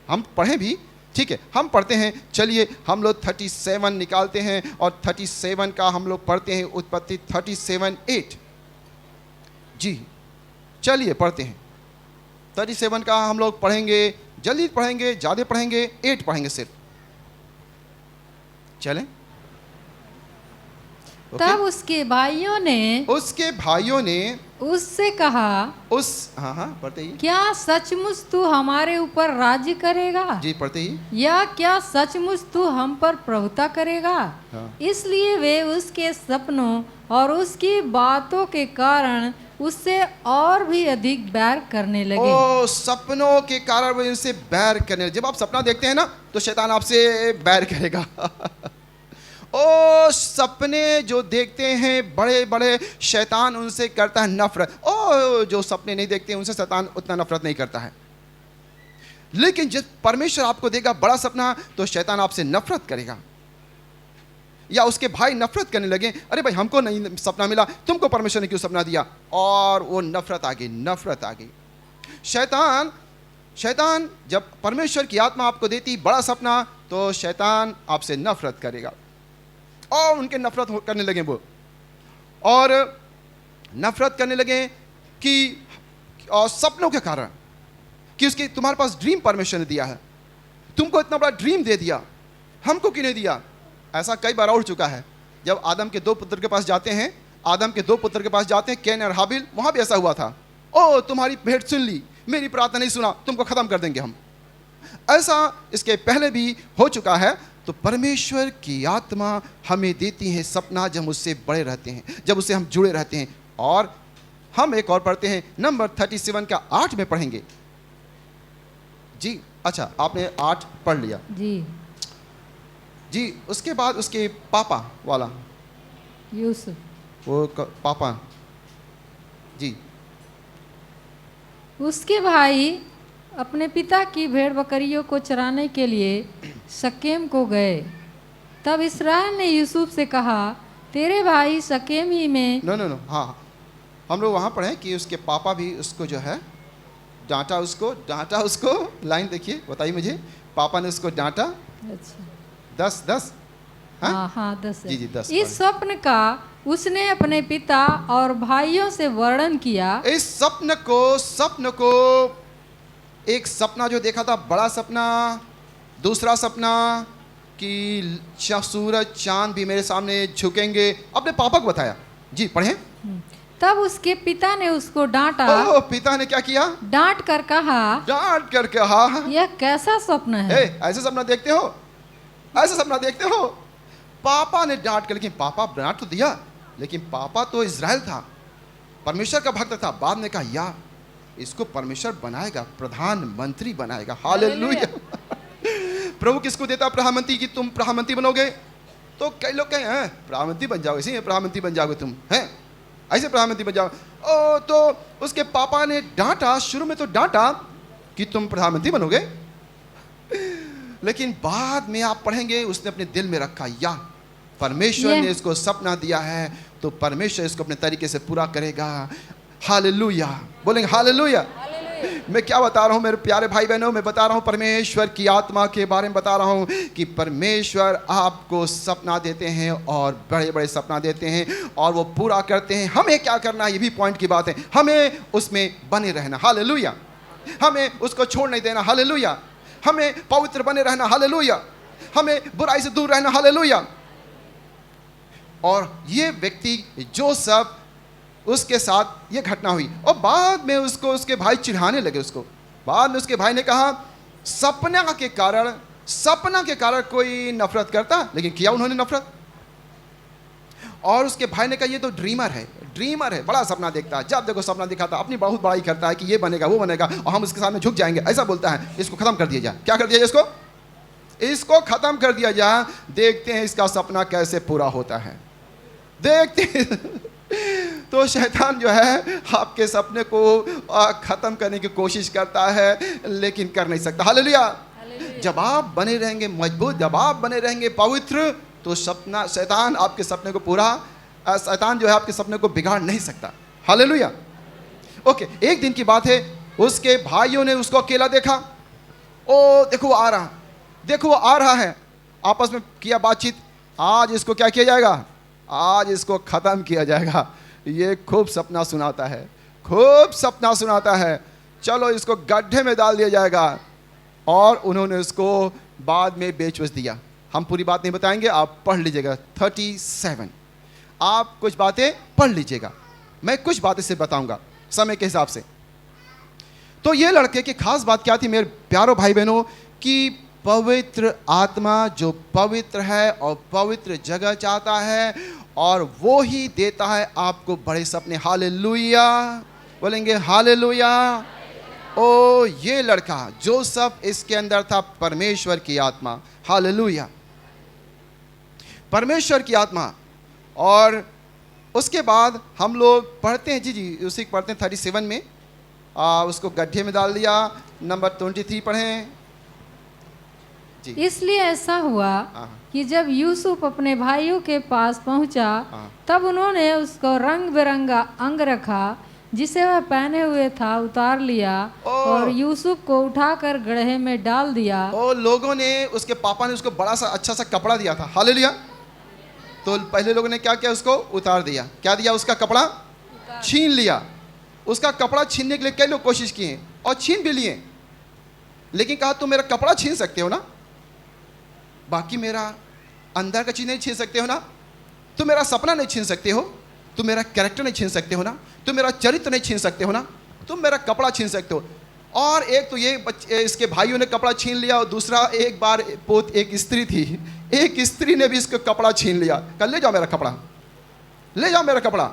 हम पढ़ें भी, ठीक है, हम पढ़ते हैं। चलिए हम लोग 37 निकालते हैं और 37 का हम लोग पढ़ते हैं, उत्पत्ति 37:8। जी चलिए पढ़ते हैं। 37 का हम लोग पढ़ेंगे, जल्दी पढ़ेंगे, ज़्यादा पढ़ेंगे, 8 पढ़ेंगे सिर्फ। चलें। तब उसके भाइयों ने उससे कहा, हाँ पढ़ते ही, क्या सचमुच तू हमारे ऊपर राज्य करेगा? जी पढ़ते ही। या क्या सचमुच तू हम पर प्रभुता करेगा? हाँ। इसलिए वे उसके सपनों और उसकी बातों के कारण उससे और भी अधिक बैर करने लगे। ओ, सपनों के कारण वो इनसे बैर करने लगे। जब आप सपना देखते हैं ना तो शैतान आपसे बैर करेगा। ओ, सपने जो देखते हैं बड़े बड़े, शैतान उनसे करता है नफरत। ओ, जो सपने नहीं देखते उनसे शैतान उतना नफरत नहीं करता है। लेकिन जब परमेश्वर आपको देगा बड़ा सपना तो शैतान आपसे नफरत करेगा। या उसके भाई नफरत करने लगे, अरे भाई हमको नहीं सपना मिला, तुमको परमेश्वर ने क्यों सपना दिया? और वो नफरत आ गई। शैतान जब परमेश्वर की आत्मा आपको देती बड़ा सपना तो शैतान आपसे नफरत करेगा। और उनके नफरत करने लगे वो, और नफरत करने लगे कि और सपनों के कारण, कि उसके तुम्हारे पास ड्रीम परमेश्वर ने दिया है, तुमको इतना बड़ा ड्रीम दे दिया, हमको क्यों नहीं दिया? ऐसा कई बार हो चुका है। जब आदम के 2 पुत्र के पास जाते हैं, कैन और हाबिल, वहां भी ऐसा हुआ था। ओ, तुम्हारी भेंट सुन ली, मेरी प्रार्थना नहीं सुना, तुमको खत्म कर देंगे हम। ऐसा इसके पहले भी हो चुका है। तो परमेश्वर की आत्मा हमें देती है सपना जब उससे बड़े रहते हैं, जब उससे हम जुड़े रहते हैं। और हम एक और पढ़ते हैं, नंबर 37 का 8 में पढ़ेंगे। जी अच्छा, आपने 8 पढ़ लिया जी। उसके बाद उसके पापा वाला यूसुफ, वो पापा जी, उसके भाई अपने पिता की भेड़ बकरियों को चराने के लिए शकेम को गए। तब इस्राएल ने यूसुफ से कहा, तेरे भाई शकेम ही में। नो हाँ, हम लोग वहाँ पढ़े कि उसके पापा भी उसको जो है डांटा उसको। लाइन देखिए, बताइए मुझे। पापा ने उसको डांटा। अच्छा, 10 हाँ 10 जी 10। इस स्वप्न का उसने अपने पिता और भाइयों से वर्णन किया। इस सपन को एक सपना जो देखा था, बड़ा सपना, दूसरा सपना कि सूरज चांद भी मेरे सामने झुकेंगे, अपने पापा को बताया। जी पढ़ें। तब उसके पिता ने उसको डांटा। ओ, पिता ने क्या किया? डांट कर कहा, यह कैसा स्वप्न है? ऐसे सपना देखते हो? पापा ने डांट कर, लेकिन पापा डांट तो दिया, लेकिन पापा तो इज़राइल था, परमेश्वर का भक्त था। बाद में कहा, या इसको परमेश्वर बनाएगा, प्रधानमंत्री बनाएगा। हालेलुया। प्रभु किसको देता प्रधानमंत्री कि तुम प्रधानमंत्री बनोगे? तो कई लोग कहें, हैं प्रधानमंत्री बन जाओगे, इसी प्रधानमंत्री बन जाओगे तुम, हैं ऐसे प्रधानमंत्री बन जाओ। ओ, तो उसके पापा ने डांटा, शुरू में तो डांटा कि तुम प्रधानमंत्री बनोगे, लेकिन बाद में आप पढ़ेंगे उसने अपने दिल में रखा, या परमेश्वर ने इसको सपना दिया है तो परमेश्वर इसको अपने तरीके से पूरा करेगा। हालेलुया, बोलेंगे हालेलुया। मैं क्या बता रहा हूँ मेरे प्यारे भाई बहनों, मैं बता रहा हूँ परमेश्वर की आत्मा के बारे में बता रहा हूँ कि परमेश्वर आपको सपना देते हैं और बड़े बड़े सपना देते हैं और वो पूरा करते हैं। हमें क्या करना है, ये भी पॉइंट की बात है, हमें उसमें बने रहना। हालेलुया। हमें उसको छोड़ नहीं देना। हालेलुया। हमें पवित्र बने रहना। हालेलुया। हमें बुराई से दूर रहना। हालेलुया। और ये व्यक्ति जोसेफ, उसके साथ ये घटना हुई और बाद में उसको उसके भाई चिढ़ाने लगे उसको। बाद में उसके भाई ने कहा, सपना के कारण कोई नफरत करता, लेकिन किया उन्होंने नफरत। और उसके भाई ने कहा, ये तो ड्रीमर है, बड़ा सपना देखता है, जब देखो सपना दिखाता, अपनी बहुत बड़ाई करता है कि ये बनेगा वो बनेगा और हम उसके सामने झुक जाएंगे, ऐसा बोलता है, इसको खत्म कर दिया जाए। क्या कर दिया जाए इसको? इसको खत्म कर दिया जाए, देखते हैं इसका सपना कैसे पूरा होता है। देखते हैं। तो शैतान जो है आपके सपने को खत्म करने की कोशिश करता है, लेकिन कर नहीं सकता। हालेलुया। जब आप बने रहेंगे मजबूत, जब आप बने रहेंगे पवित्र, तो सपना शैतान आपके सपने को पूरा, शैतान जो है आपके सपने को बिगाड़ नहीं सकता। हालेलुया। ओके, एक दिन की बात है, उसके भाइयों ने उसको अकेला देखा। ओ देखो वो आ रहा, देखो वो आ रहा है। आपस में किया बातचीत, आज इसको क्या किया जाएगा, आज इसको खत्म किया जाएगा। ये खूब सपना सुनाता है, खूब सपना सुनाता है, चलो इसको गड्ढे में डाल दिया जाएगा। और उन्होंने उसको बाद में बेच दिया। हम पूरी बात नहीं बताएंगे, आप पढ़ लीजिएगा 37। आप कुछ बातें पढ़ लीजिएगा, मैं कुछ बातें से बताऊंगा समय के हिसाब से। तो ये लड़के की खास बात क्या थी मेरे प्यारो भाई बहनों, कि पवित्र आत्मा जो पवित्र है और पवित्र जगह चाहता है, और वो ही देता है आपको बड़े सपने। हालेलुया, बोलेंगे हालेलुया। ओ ये लड़का जोसेफ, इसके अंदर था परमेश्वर की आत्मा। हालेलुया, परमेश्वर की आत्मा। और उसके बाद हम लोग पढ़ते हैं, जी उसी को पढ़ते हैं 37 में, उसको गड्ढे में डाल दिया। नंबर 23 पढ़ें जी। इसलिए ऐसा हुआ कि जब यूसुफ अपने भाइयों के पास पहुंचा, तब उन्होंने उसको रंग बिरंगा अंग रखा जिसे वह पहने हुए था उतार लिया, और यूसुफ को उठाकर गड्ढे में डाल दिया। और लोगों ने, उसके पापा ने उसको बड़ा सा अच्छा सा कपड़ा दिया था। हालेलुया। तो पहले लोगों ने क्या किया, उसको उतार दिया। क्या दिया, उसका कपड़ा छीन लिया। उसका कपड़ा छीनने के लिए कई लोग कोशिश किए और छीन भी लिए, लेकिन कहा तुम मेरा कपड़ा छीन सकते हो ना, बाकी मेरा अंदर का चीज नहीं छीन सकते हो ना, तुम मेरा सपना नहीं छीन सकते हो, तुम मेरा कैरेक्टर नहीं छीन सकते हो ना, तुम मेरा चरित्र नहीं छीन सकते हो ना, तुम मेरा कपड़ा छीन सकते हो। और एक तो ये इसके भाइयों ने कपड़ा छीन लिया, और दूसरा एक बार एक स्त्री थी, एक स्त्री ने भी इसका कपड़ा छीन लिया। कल ले जाओ मेरा कपड़ा, ले जाओ मेरा कपड़ा।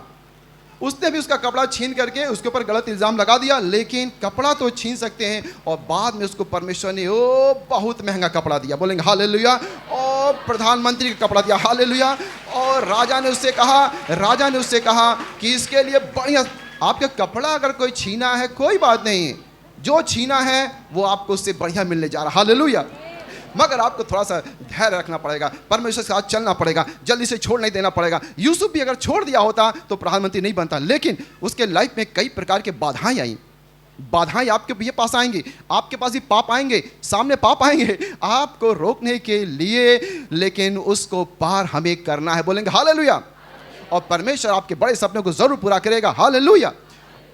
उसने भी उसका कपड़ा छीन करके उसके ऊपर गलत इल्ज़ाम लगा दिया। लेकिन कपड़ा तो छीन सकते हैं, और बाद में उसको परमेश्वर ने ओ बहुत महंगा कपड़ा दिया। बोलेंगे हालेलुया। और प्रधानमंत्री का कपड़ा दिया। हालेलुया। और राजा ने उससे कहा कि इसके लिए बढ़िया, आपका कपड़ा अगर कोई छीना है कोई बात नहीं, जो छीना है वो आपको उससे बढ़िया मिलने जा रहा। हालेलुया। मगर आपको थोड़ा सा धैर्य रखना पड़ेगा, परमेश्वर के साथ चलना पड़ेगा, जल्दी से छोड़ नहीं देना पड़ेगा। यूसुफ भी अगर छोड़ दिया होता तो प्रधानमंत्री नहीं बनता, लेकिन उसके लाइफ में कई प्रकार के बाधाएं आई। बाधाएं आपके भी पास आएंगी, आपके पास भी पाप आएंगे, सामने पाप आएंगे आपको रोकने के लिए, लेकिन उसको पार हमें करना है। बोलेंगे हालेलुया। और परमेश्वर आपके बड़े सपनों को जरूर पूरा करेगा। हालेलुया।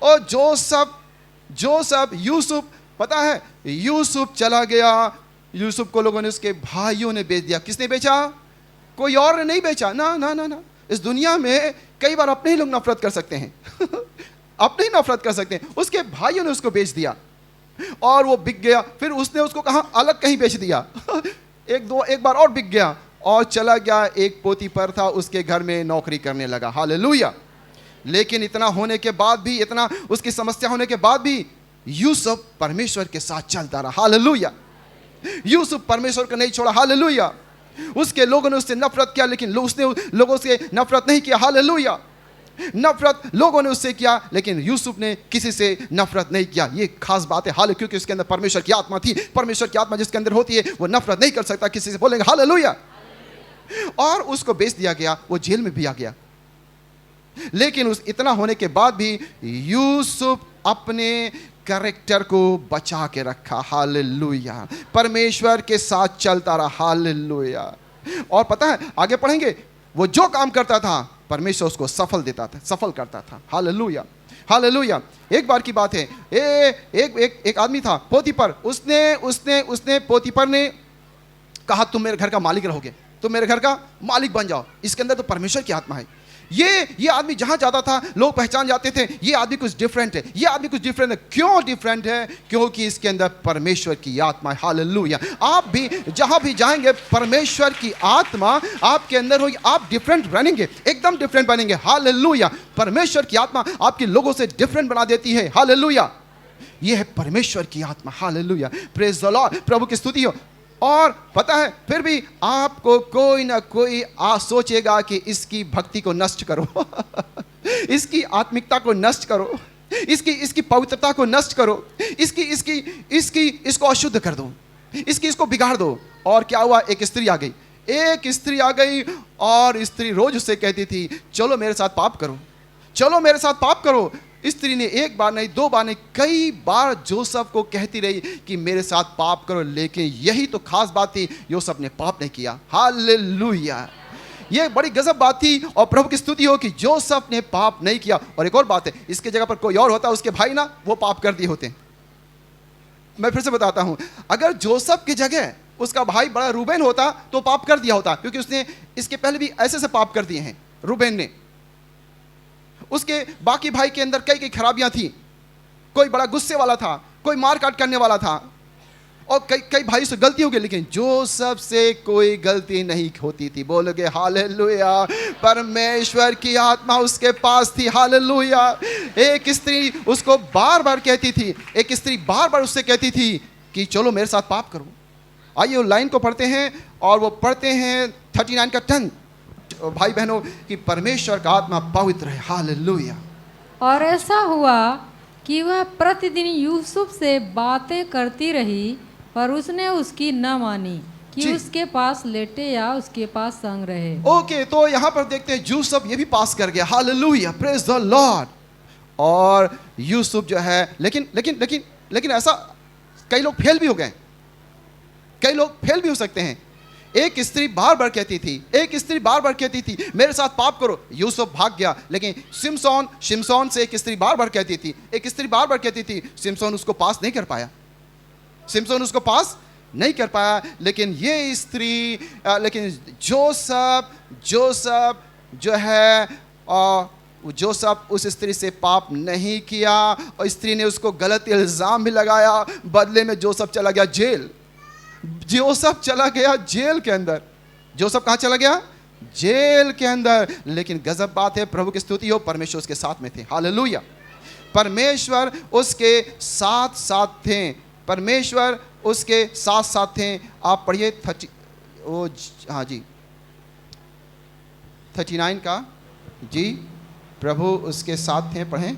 और जोसेफ यूसुफ, पता है यूसुफ चला गया, यूसुफ को लोगों ने, उसके भाइयों ने बेच दिया। किसने बेचा? कोई और ने नहीं बेचा। ना ना ना ना, इस दुनिया में कई बार अपने ही लोग नफरत कर सकते हैं अपने ही नफरत कर सकते हैं। उसके भाइयों ने उसको बेच दिया और वो बिक गया। फिर उसने उसको कहाँ अलग कहीं बेच दिया एक बार और बिक गया और चला गया, एक पोतीपर था उसके घर में नौकरी करने लगा। हालेलुया। लेकिन इतना होने के बाद भी, इतना उसकी समस्या होने के बाद भी यूसुफ परमेश्वर के साथ चलता रहा। हालेलुया। यूसुफ परमेश्वर को नहीं छोड़ा। हालेलुया। उसके लोगों ने उससे नफरत किया, लेकिन उसने लोगों से नफरत नहीं किया। हालेलुया। नफरत लोगों ने उससे किया, लेकिन यूसुफ ने किसी से नफरत नहीं किया। ये खास बात है। हालेलुया। क्योंकि उसके अंदर परमेश्वर की आत्मा थी। परमेश्वर की आत्मा जिसके अंदर होती है वो नफरत नहीं कर सकता किसी से। बोलेंगे हालेलुया। और उसको बेच दिया गया, वो जेल में भी आ गया। लेकिन उस इतना होने के बाद भी यूसुफ अपने कैरेक्टर को बचा के रखा। हालेलुया। परमेश्वर के साथ चलता रहा। हालेलुया। और पता है आगे पढ़ेंगे, वो जो काम करता था परमेश्वर उसको सफल देता था, सफल करता था। हालेलुया। हालेलुया। एक बार की बात है, एक आदमी था पोतीपर। उसने पोतीपर ने कहा तुम मेरे घर का मालिक रहोगे, तुम मेरे घर का मालिक बन जाओ। इसके अंदर तो परमेश्वर की आत्मा है। ये आदमी जहां जाता था लोग पहचान जाते थे, ये आदमी कुछ डिफरेंट है, ये आदमी कुछ डिफरेंट है। क्यों डिफरेंट है? क्योंकि इसके अंदर परमेश्वर की आत्मा है। हालेलुया। आप भी जहां भी जाएंगे परमेश्वर की आत्मा आपके अंदर होगी, आप डिफरेंट बनेंगे, एकदम डिफरेंट बनेंगे। हालेलुया। परमेश्वर की आत्मा आपके लोगों से डिफरेंट बना देती है। हालेलुया। ये है परमेश्वर की आत्मा। हालेलुया। Praise the Lord. प्रभु की स्तुति हो। और पता है फिर भी आपको कोई ना कोई सोचेगा कि इसकी भक्ति को नष्ट करो इसकी आत्मिकता को नष्ट करो, इसकी पवित्रता को नष्ट करो, इसको अशुद्ध कर दो, इसको बिगाड़ दो। और क्या हुआ, एक स्त्री आ गई और स्त्री रोज उससे कहती थी चलो मेरे साथ पाप करो, चलो मेरे साथ पाप करो। स्त्री ने एक बार नहीं, दो बार नहीं, कई बार जोसेफ को कहती रही कि मेरे साथ पाप करो, लेकिन यही तो खास बात थी, योसेफ ने पाप नहीं किया। हालेलुया, ये बड़ी गजब बात थी और प्रभु की स्तुति हो कि जोसेफ ने पाप नहीं किया। और एक और बात है, इसके जगह पर कोई और होता, उसके भाई ना, वो पाप कर दिए होते। मैं फिर से बताता हूं, अगर जोसेफ की जगह उसका भाई बड़ा रूबेन होता तो पाप कर दिया होता, क्योंकि उसने इसके पहले भी ऐसे पाप कर दिए हैं रूबेन ने। उसके बाकी भाई के अंदर कई खराबियां थी, कोई बड़ा गुस्से वाला था, कोई मार काट करने वाला था, और कई भाई से गलती हो गई, लेकिन जोसेफ से कोई गलती नहीं होती थी। बोलोगे हालेलुया, परमेश्वर की आत्मा उसके पास थी। हालेलुया। एक स्त्री उसको बार बार कहती थी, एक स्त्री बार बार उससे कहती थी कि चलो मेरे साथ पाप करो। आइए उस लाइन को पढ़ते हैं, और वो पढ़ते हैं 39 का 10, भाई बहनों, कि परमेश्वर का आत्मा पवित्र है। हालेलुया। और ऐसा हुआ कि वह प्रतिदिन यूसुफ से बातें करती रही, पर उसने उसकी न मानी कि उसके पास लेटे या उसके पास संग रहे। ओके, तो यहां पर देखते हैं यूसुफ ये भी पास कर गया। Hallelujah, praise the Lord. और यूसुफ जो है, लेकिन ऐसा कई लोग फेल भी हो गए, कई लोग फेल भी हो सकते हैं। एक स्त्री बार बार कहती थी मेरे साथ पाप करो, यूसुफ भाग गया। लेकिन शिमशोन से एक स्त्री बार बार कहती थी, शिमशोन उसको पास नहीं कर पाया। लेकिन ये स्त्री, लेकिन जोसेफ जो है, जोसेफ उस स्त्री से पाप नहीं किया, और स्त्री ने उसको गलत इल्जाम भी लगाया। बदले में जोसेफ चला गया जेल। जोसेफ चला गया जेल के अंदर। जोसेफ कहां चला गया? जेल के अंदर। लेकिन गजब बात है, प्रभु की स्तुति हो, परमेश्वर उसके साथ में थे। हालेलुया, परमेश्वर उसके साथ थे, परमेश्वर उसके साथ थे। आप पढ़िए 39 का, जी, प्रभु उसके साथ थे, पढ़ें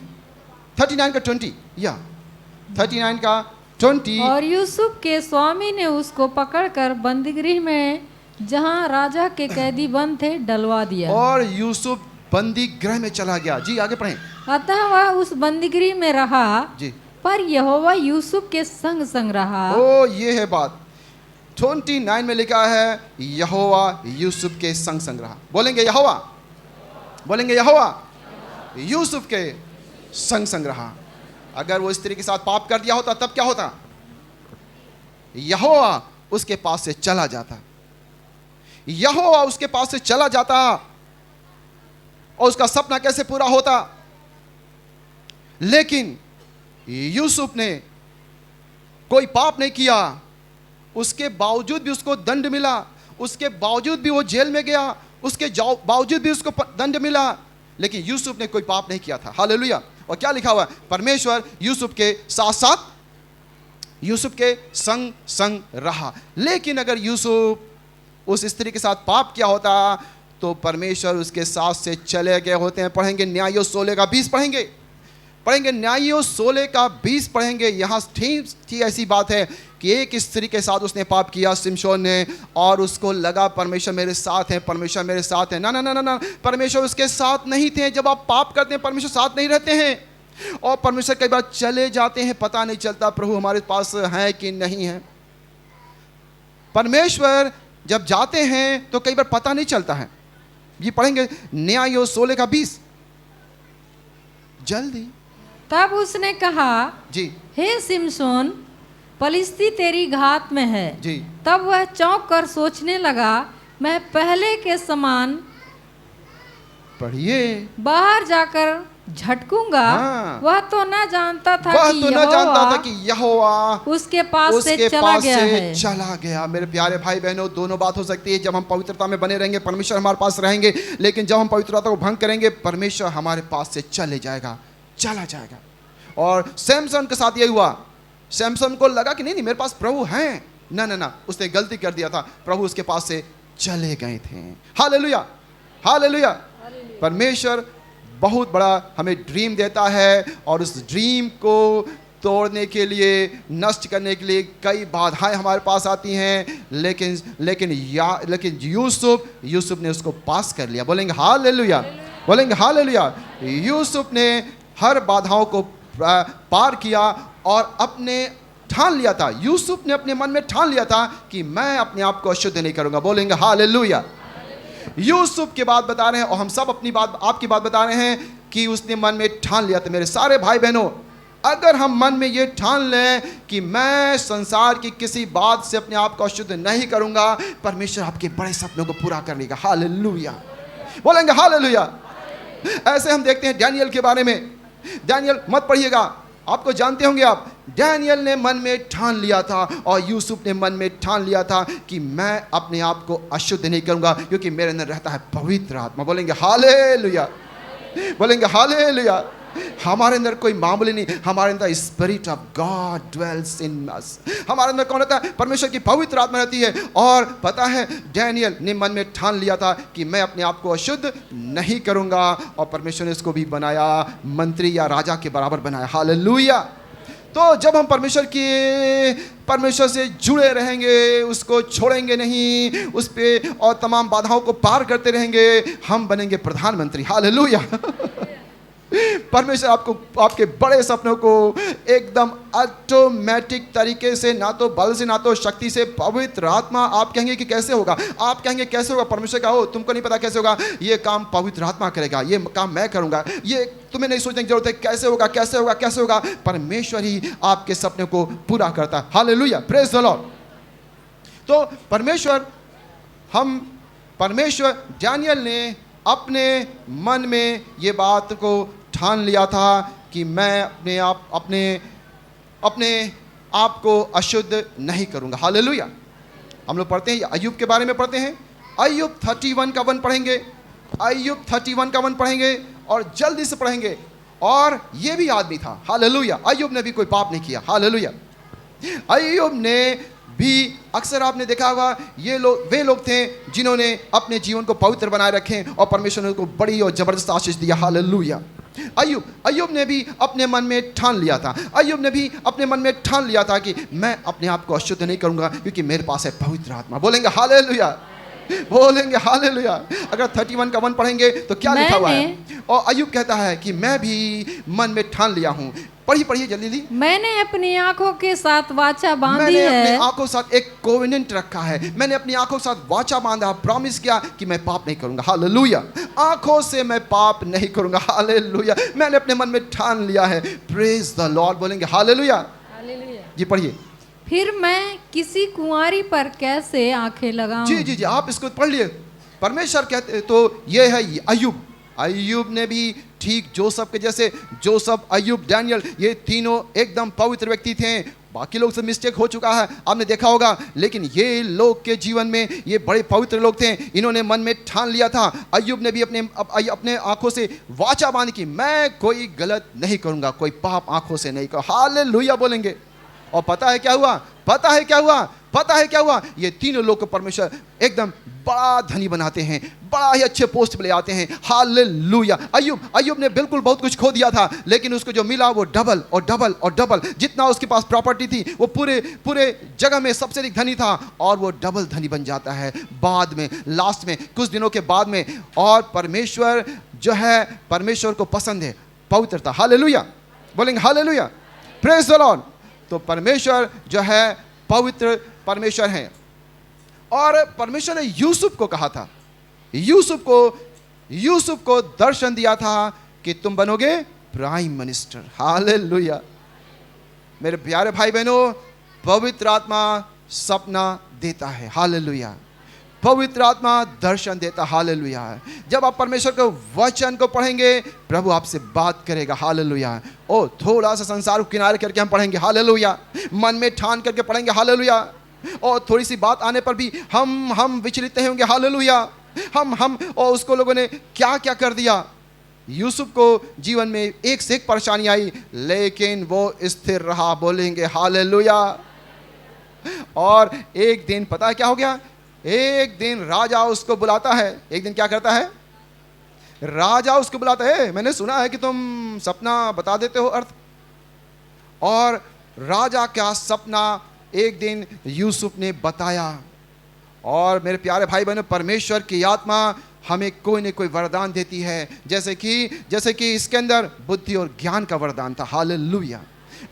39 का 20, या 39 का 20। और यूसुफ के स्वामी ने उसको पकड़कर बंदीगृह में, जहां राजा के कैदी बंद थे, डलवा दिया। और यूसुफ बंदी गृह में चला गया। जी, आगे पढ़ें। अतः वह उस बंदीगृह में रहा, जी, पर यहोवा यूसुफ के संग रहा। ओ, ये है बात। 29 में लिखा है यहोवा यूसुफ के संग रहा। बोलेंगे यहोवा यूसुफ के संग रहा। अगर वो स्त्री के साथ पाप कर दिया होता तब क्या होता? यहोवा उसके पास से चला जाता, यहोवा उसके पास से चला जाता, और उसका सपना कैसे पूरा होता? लेकिन यूसुफ ने कोई पाप नहीं किया, उसके बावजूद भी उसको दंड मिला, उसके बावजूद भी वो जेल में गया, उसके बावजूद भी उसको दंड मिला, लेकिन यूसुफ ने कोई पाप नहीं किया था। हालेलुया। और क्या लिखा हुआ है? परमेश्वर यूसुफ के साथ, यूसुफ के संग रहा। लेकिन अगर यूसुफ उस स्त्री के साथ पाप किया होता तो परमेश्वर उसके साथ से चले गए होते हैं। पढ़ेंगे न्यायों 16 का 20, पढ़ेंगे न्यायों 16 का 20 पढ़ेंगे। यहाँ ठीक ऐसी बात है कि एक स्त्री के साथ उसने पाप किया, शिमशोन ने, और उसको लगा परमेश्वर मेरे साथ है, परमेश्वर मेरे साथ है। ना, परमेश्वर उसके साथ नहीं थे। जब आप पाप करते हैं परमेश्वर साथ नहीं रहते हैं, और परमेश्वर कई बार चले जाते हैं, पता नहीं चलता प्रभु हमारे पास है कि नहीं है। परमेश्वर जब जाते हैं तो कई बार पता नहीं चलता है। ये पढ़ेंगे न्यायों 16 का 20, जल्दी। तब उसने कहा, जी, हे शिमशोन, पलिश्ती तेरी घात में है। जी। तब वह चौंक कर सोचने लगा, मैं पहले के समान पढ़िए बाहर जाकर झटकूंगा। हाँ। वह तो न जानता था कि यहोवा उसके पास से चला गया। मेरे प्यारे भाई बहनों, दोनों बात हो सकती है। जब हम पवित्रता में बने रहेंगे परमेश्वर हमारे पास रहेंगे, लेकिन जब हम पवित्रता को भंग करेंगे परमेश्वर हमारे पास से चला जाएगा। और सैमसन के साथ यही हुआ। सैमसन को लगा कि नहीं मेरे पास प्रभु हैं, ना ना ना, उसने गलती कर दिया था, प्रभु उसके पास से चले गए थे। Hallelujah, hallelujah. परमेश्वर बहुत बड़ा हमें ड्रीम देता है और उस ड्रीम को तोड़ने के लिए, नष्ट करने के लिए कई बाधाएं हमारे पास आती हैं, लेकिन यूसुफ ने उसको पास कर लिया। बोलेंगे हालेलुया, बोलेंगे हालेलुया। यूसुफ ने हर बाधाओं को पार किया और अपने ठान लिया था, यूसुफ ने अपने मन में ठान लिया था कि मैं अपने आप को अशुद्ध नहीं करूंगा। बोलेंगे हालेलुया। यूसुफ की बात बता रहे हैं और हम सब अपनी बात, आपकी बात बता रहे हैं कि उसने मन में ठान लिया था। मेरे सारे भाई बहनों, अगर हम मन में ये ठान लें कि मैं संसार की किसी बात से अपने आप को अशुद्ध नहीं करूंगा, परमेश्वर आपके बड़े सपनों को पूरा कर लेगा। हालेलुया, बोलेंगे हालेलुया। ऐसे हम देखते हैं डैनियल के बारे में। डैनियल मत पढ़िएगा, आपको जानते होंगे आप, डैनियल ने मन में ठान लिया था और यूसुफ ने मन में ठान लिया था कि मैं अपने आप को अशुद्ध नहीं करूंगा, क्योंकि मेरे अंदर रहता है पवित्र आत्मा। बोलेंगे हालेलुया, बोलेंगे हालेलुया। हमारे अंदर कोई मामूली नहीं, हमारे अंदर spirit of God dwells in us. हमारे अंदर कौन रहता है? परमेश्वर की पवित्र आत्मा रहती है। और पता है, डैनियल ने मन में ठान लिया था कि मैं अपने आप को अशुद्ध नहीं करूंगा, और परमेश्वर ने इसको भी बनाया, मंत्री या राजा के बराबर बनाया। हालेलुया। तो जब हम परमेश्वर से जुड़े रहेंगे, उसको छोड़ेंगे नहीं, उस पे और तमाम बाधाओं को पार करते रहेंगे, हम बनेंगे प्रधानमंत्री। हालेलुया। परमेश्वर आपके बड़े सपनों को एकदम ऑटोमेटिक तरीके से, ना तो बल से ना तो शक्ति से, पवित्र आत्मा। आप कहेंगे कि कैसे होगा? आप कहेंगे कैसे होगा? परमेश्वर का हो, तुमको नहीं पता कैसे होगा। ये काम पवित्र आत्मा करेगा, ये काम मैं करूंगा, ये तुम्हें नहीं सोचने की जरूरत है कैसे होगा, कैसे होगा, कैसे होगा। परमेश्वर ही आपके सपने को पूरा करता है। Hallelujah, praise the Lord. तो परमेश्वर डैनियल ने अपने मन में ये बात को ठान लिया था कि मैं अपने आप को अशुद्ध नहीं करूंगा। हालेलुया। हम लोग पढ़ते हैं, अय्यूब के बारे में पढ़ते हैं। अय्यूब 31 का 1 पढ़ेंगे, अय्यूब 31 का 1 पढ़ेंगे और जल्दी से पढ़ेंगे। और ये भी आदमी था, हालेलुया, अय्यूब ने भी कोई पाप नहीं किया। हालेलुया। अय्यूब ने भी, अक्सर आपने देखा होगा, वे लोग थे जिन्होंने अपने जीवन को पवित्र बनाए रखे और परमेश्वर ने उनको बड़ी और जबरदस्त आशीष दिया। हालेलुया। अय्यूब ने भी अपने मन में ठान लिया था, अय्यूब ने भी अपने मन में ठान लिया था कि मैं अपने आप को अशुद्ध नहीं करूंगा, क्योंकि मेरे पास है पवित्र आत्मा। बोलेंगे हालेलुया, बोलेंगे हालेलुया। अगर 31 का 1 पढ़ेंगे तो क्या लिखा हुआ है? और अय्यूब कहता है कि मैं भी मन में ठान लिया हूं। पढ़िए जल्दी। मैंने अपनी आंखों के साथ वाचा बांधी है। मैंने अपनी आंखों के साथ एक कोवेनेंट रखा है। मैंने अपनी आंखों के साथ वाचा बांधा, प्रॉमिस किया कि मैं पाप नहीं करूंगा। हालेलुया। आंखों से मैं पाप नहीं करूंगा। हालेलुया। मैंने अपने मन में ठान लिया है। Praise the Lord. बोलेंगे हालेलुया। जी पढ़िए। फिर मैं किसी कुंवारी पर कैसे आंखें लगाऊं? जी आप इसको पढ़ लिए। परमेश्वर कहते तो ये है अय्यूब ने भी ठीक जोसेफ के जैसे, जोसेफ, अय्यूब, डैनियल, ये तीनों एकदम पवित्र व्यक्ति थे। बाकी लोग से मिस्टेक हो चुका है, आपने देखा होगा, लेकिन ये लोग के जीवन में ये बड़े पवित्र लोग थे। इन्होंने मन में ठान लिया था। अय्यूब ने भी अपने आंखों से वाचा बांधी कि मैं कोई गलत नहीं करूंगा, कोई पाप आंखों से नहीं करूंगा। हालेलुया बोलेंगे। और पता है क्या हुआ? ये तीनों लोग को परमेश्वर एकदम बड़ा धनी बनाते हैं, बड़ा ही अच्छे पोस्ट पे ले आते हैं। हालेलुया। अय्यूब ने बिल्कुल बहुत कुछ खो दिया था, लेकिन उसको जो मिला वो डबल और डबल और डबल। जितना उसके पास प्रॉपर्टी थी, वो पूरे जगह में सबसे अधिक धनी था, और वो डबल धनी बन जाता है बाद में, लास्ट में, कुछ दिनों के बाद में। और परमेश्वर जो है, परमेश्वर को पसंद है पवित्रता। हालेलुया। बोलेंगे हालेलुया। Praise the Lord. तो परमेश्वर जो है पवित्र परमेश्वर है। और परमेश्वर ने यूसुफ को कहा था, यूसुफ को दर्शन दिया था कि तुम बनोगे प्राइम मिनिस्टर। हालेलुया। मेरे प्यारे भाई बहनों, पवित्र आत्मा सपना देता है। हालेलुया। पवित्र आत्मा दर्शन देता। हालेलुया। जब आप परमेश्वर के वचन को पढ़ेंगे, प्रभु आपसे बात करेगा। हालेलुया। ओ थोड़ा सा संसार को किनारे करके हम पढ़ेंगे। हालेलुया। मन में ठान करके पढ़ेंगे। हालेलुया। और थोड़ी सी बात आने पर भी हम विचलित नहीं होंगे। हालेलुया। हम और उसको लोगों ने क्या क्या कर दिया। यूसुफ को जीवन में एक से एक परेशानी आई, लेकिन वो स्थिर रहा। बोलेंगे हालेलुया। और एक दिन पता है क्या हो गया, एक दिन राजा उसको बुलाता है। एक दिन क्या करता है, राजा उसको बुलाता है, मैंने सुना है कि तुम सपना बता देते हो अर्थ। और राजा का सपना एक दिन यूसुफ ने बताया। और मेरे प्यारे भाई बहनों, परमेश्वर की आत्मा हमें कोई न कोई वरदान देती है, जैसे कि इसके अंदर बुद्धि और ज्ञान का वरदान था। हालेलुया,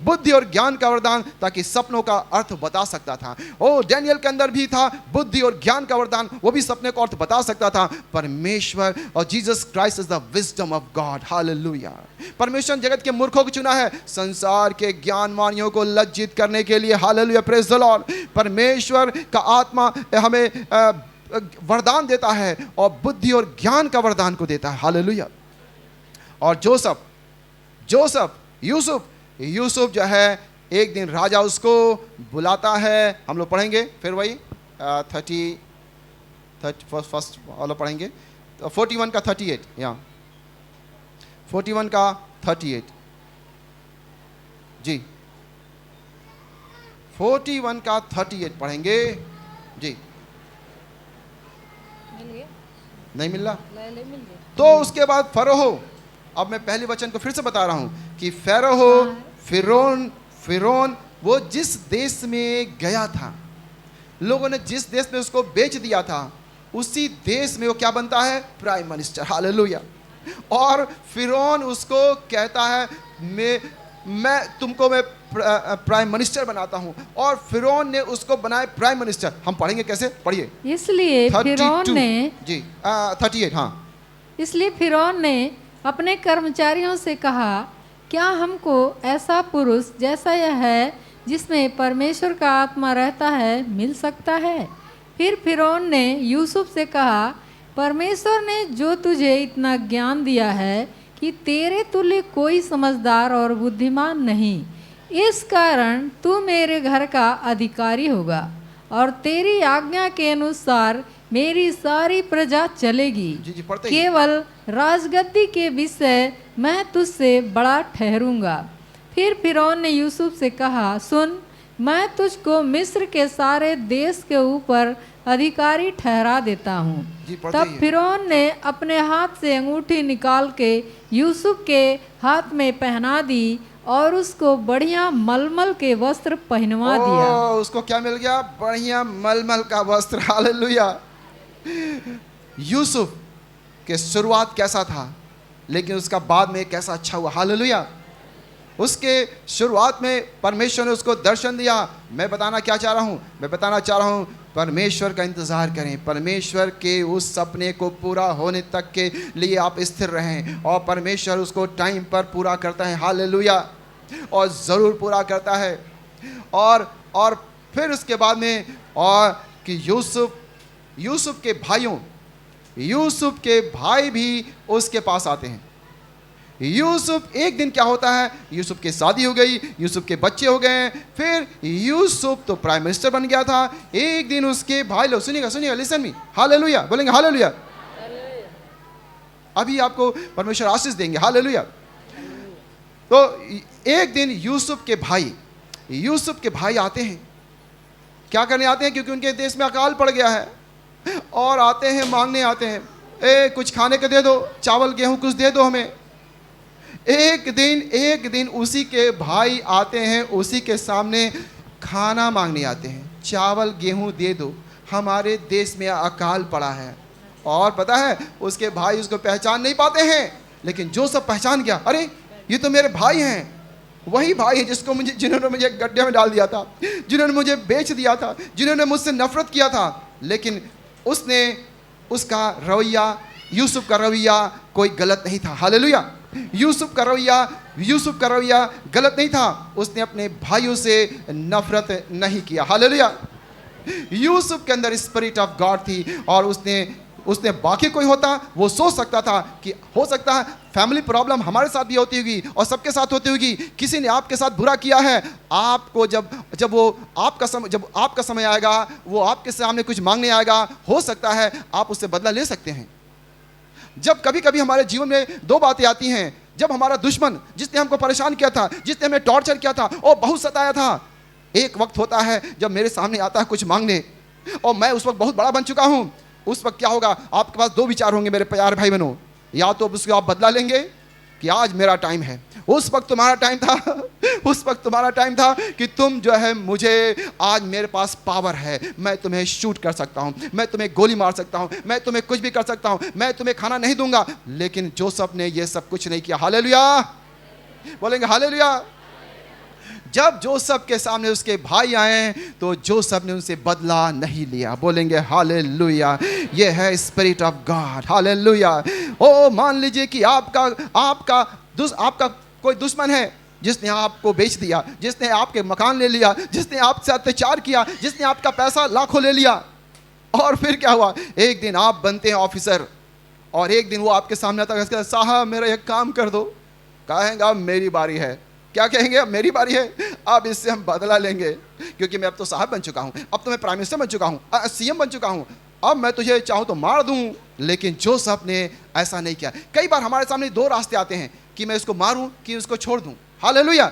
बुद्धि और ज्ञान का वरदान, ताकि सपनों का अर्थ बता सकता था। ओ डैनियल के अंदर भी था बुद्धि और ज्ञान का वरदान, वो भी सपने का अर्थ बता सकता था। परमेश्वर और Jesus Christ is the wisdom of God. Hallelujah, परमेश्वर जगत के मूर्खों को चुना है संसार के ज्ञानवानियों को लज्जित करने के लिए। Hallelujah, praise the Lord. परमेश्वर का आत्मा हमें वरदान देता है और बुद्धि और ज्ञान का वरदान को देता है। हालेलुया। और यूसुफ जो है, एक दिन राजा उसको बुलाता है। हम लोग पढ़ेंगे फिर वही 30 फर्स्ट वाला पढ़ेंगे, 41 का 38, यहाँ 41 का 38 जी, 41 का 38 पढ़ेंगे जी। नहीं मिल रहा, तो उसके बाद फरोह, अब मैं पहले वचन को फिर से बता रहा हूं कि फिरौन वो जिस देश में गया था, लोगों ने जिस देश में उसको बेच दिया था, उसी देश में वो क्या बनता है, प्राइम मिनिस्टर। हालेलुया। और फिरौन उसको कहता है मैं तुमको प्राइम मिनिस्टर बनाता हूं, और फिरौन ने उसको बनाए प्राइम मिनिस्टर। हम पढ़ेंगे कैसे, पढ़िए। इसलिए फिरौन ने जी 38, हाँ, इसलिए फिरौन ने अपने कर्मचारियों से कहा, क्या हमको ऐसा पुरुष जैसा यह है, जिसमें परमेश्वर का आत्मा रहता है, मिल सकता है? फिर फिरौन ने यूसुफ से कहा, परमेश्वर ने जो तुझे इतना ज्ञान दिया है कि तेरे तुल्य कोई समझदार और बुद्धिमान नहीं, इस कारण तू मेरे घर का अधिकारी होगा, और तेरी आज्ञा के अनुसार मेरी सारी प्रजा चलेगी। जी, केवल राजगद्दी के विषय मैं तुझसे बड़ा ठहरूंगा। फिर फिरौन ने यूसुफ से कहा, सुन, मैं तुझको मिस्र के सारे देश के ऊपर अधिकारी ठहरा देता हूँ। तब फिरौन ने अपने हाथ से अंगूठी निकाल के यूसुफ के हाथ में पहना दी, और उसको बढ़िया मलमल के वस्त्र पहनवा दिया। उसको क्या मिल गया, बढ़िया मलमल का वस्त्र। हालेलुया। यूसुफ के शुरुआत कैसा था, लेकिन उसका बाद में कैसा अच्छा हुआ। हालेलुया। उसके शुरुआत में परमेश्वर ने उसको दर्शन दिया। मैं बताना चाह रहा हूँ परमेश्वर का इंतज़ार करें, परमेश्वर के उस सपने को पूरा होने तक के लिए आप स्थिर रहें, और परमेश्वर उसको टाइम पर पूरा करता है। हालेलुया। और ज़रूर पूरा करता है। और फिर उसके बाद में, और कि यूसुफ के भाई भी उसके पास आते हैं। यूसुफ, एक दिन क्या होता है, यूसुफ की शादी हो गई, यूसुफ के बच्चे हो गए, फिर यूसुफ तो प्राइम मिनिस्टर बन गया था। एक दिन उसके भाई लोग, सुनिएगा, लिसन मी, हालेलुया, बोलेंगे हालेलुया। अभी आपको परमेश्वर आशीष देंगे। हालेलुया। तो एक दिन यूसुफ के भाई आते हैं। क्या करने आते हैं, क्योंकि उनके देश में अकाल पड़ गया है, और आते हैं, मांगने आते हैं, कुछ खाने को दे दो, चावल गेहूं कुछ दे दो हमें। एक दिन उसी के भाई आते हैं, उसी के सामने खाना मांगने आते हैं, चावल गेहूं दे दो, हमारे देश में अकाल पड़ा है। और पता है, उसके भाई उसको पहचान नहीं पाते हैं, लेकिन जोसेफ पहचान गया, अरे ये तो मेरे भाई हैं, वही भाई है जिन्होंने मुझे गड्ढे में डाल दिया था, जिन्होंने मुझे बेच दिया था, जिन्होंने मुझसे नफरत किया था। लेकिन उसका रवैया, यूसुफ का रवैया कोई गलत नहीं था। हालेलुया। यूसुफ का रवैया गलत नहीं था। उसने अपने भाइयों से नफरत नहीं किया। हालेलुया। यूसुफ के अंदर स्पिरिट ऑफ गॉड थी, और उसने बाकी कोई होता, वो सोच सकता था कि हो सकता है फैमिली प्रॉब्लम हमारे साथ भी होती होगी, और सबके साथ होती होगी। किसी ने आपके साथ बुरा किया है, आपको जब आपका समय आएगा, वो आपके सामने कुछ मांगने आएगा, हो सकता है आप उससे बदला ले सकते हैं। जब कभी कभी हमारे जीवन में दो बातें आती हैं, जब हमारा दुश्मन, जिसने हमको परेशान किया था, जिसने हमें टॉर्चर किया था, और बहुत सताया था, एक वक्त होता है जब मेरे सामने आता है कुछ मांगने, और मैं उस वक्त बहुत बड़ा बन चुका हूं। उस वक्त क्या होगा? आपके पास दो विचार होंगे मेरे प्यारे भाई बहनों, या तो उसको आप बदला लेंगे कि आज मेरा टाइम है। उस वक्त तुम्हारा टाइम था उस वक्त तुम्हारा टाइम था कि तुम जो है मुझे, आज मेरे पास पावर है, मैं तुम्हें शूट कर सकता हूं, मैं तुम्हें गोली मार सकता हूं, मैं तुम्हें कुछ भी कर सकता हूं, मैं तुम्हें खाना नहीं दूंगा। लेकिन जोसेफ ने ये सब कुछ नहीं किया। हालेलुया, बोलेंगे हालेलुया। जब जोसेफ के सामने उसके भाई आए तो जोसेफ ने उनसे बदला नहीं लिया। बोलेंगे हालेलुया। ये है स्पिरिट ऑफ गॉड। हालेलुया। ओ मान लीजिए कि आपका कोई दुश्मन है जिसने आपको बेच दिया, जिसने आपके मकान ले लिया, जिसने आपसे अत्याचार किया, जिसने आपका पैसा लाखों ले लिया। और फिर क्या हुआ? एक दिन आप बनते हैं ऑफिसर, और एक दिन वो आपके सामने आता है, साहब मेरा एक काम कर दो। कहेंगे अब मेरी बारी है। क्या कहेंगे? अब मेरी बारी है, अब इससे हम बदला लेंगे, क्योंकि मैं अब तो साहब बन चुका हूं, अब तो मैं प्राइम मिनिस्टर बन चुका हूं, सीएम बन चुका हूं, अब मैं तुझे चाहूं तो मार दूं। लेकिन जोसेफ ने ऐसा नहीं किया। कई बार हमारे सामने दो रास्ते आते हैं कि मैं इसको मारूं कि इसको छोड़ दूं। हालेलुया।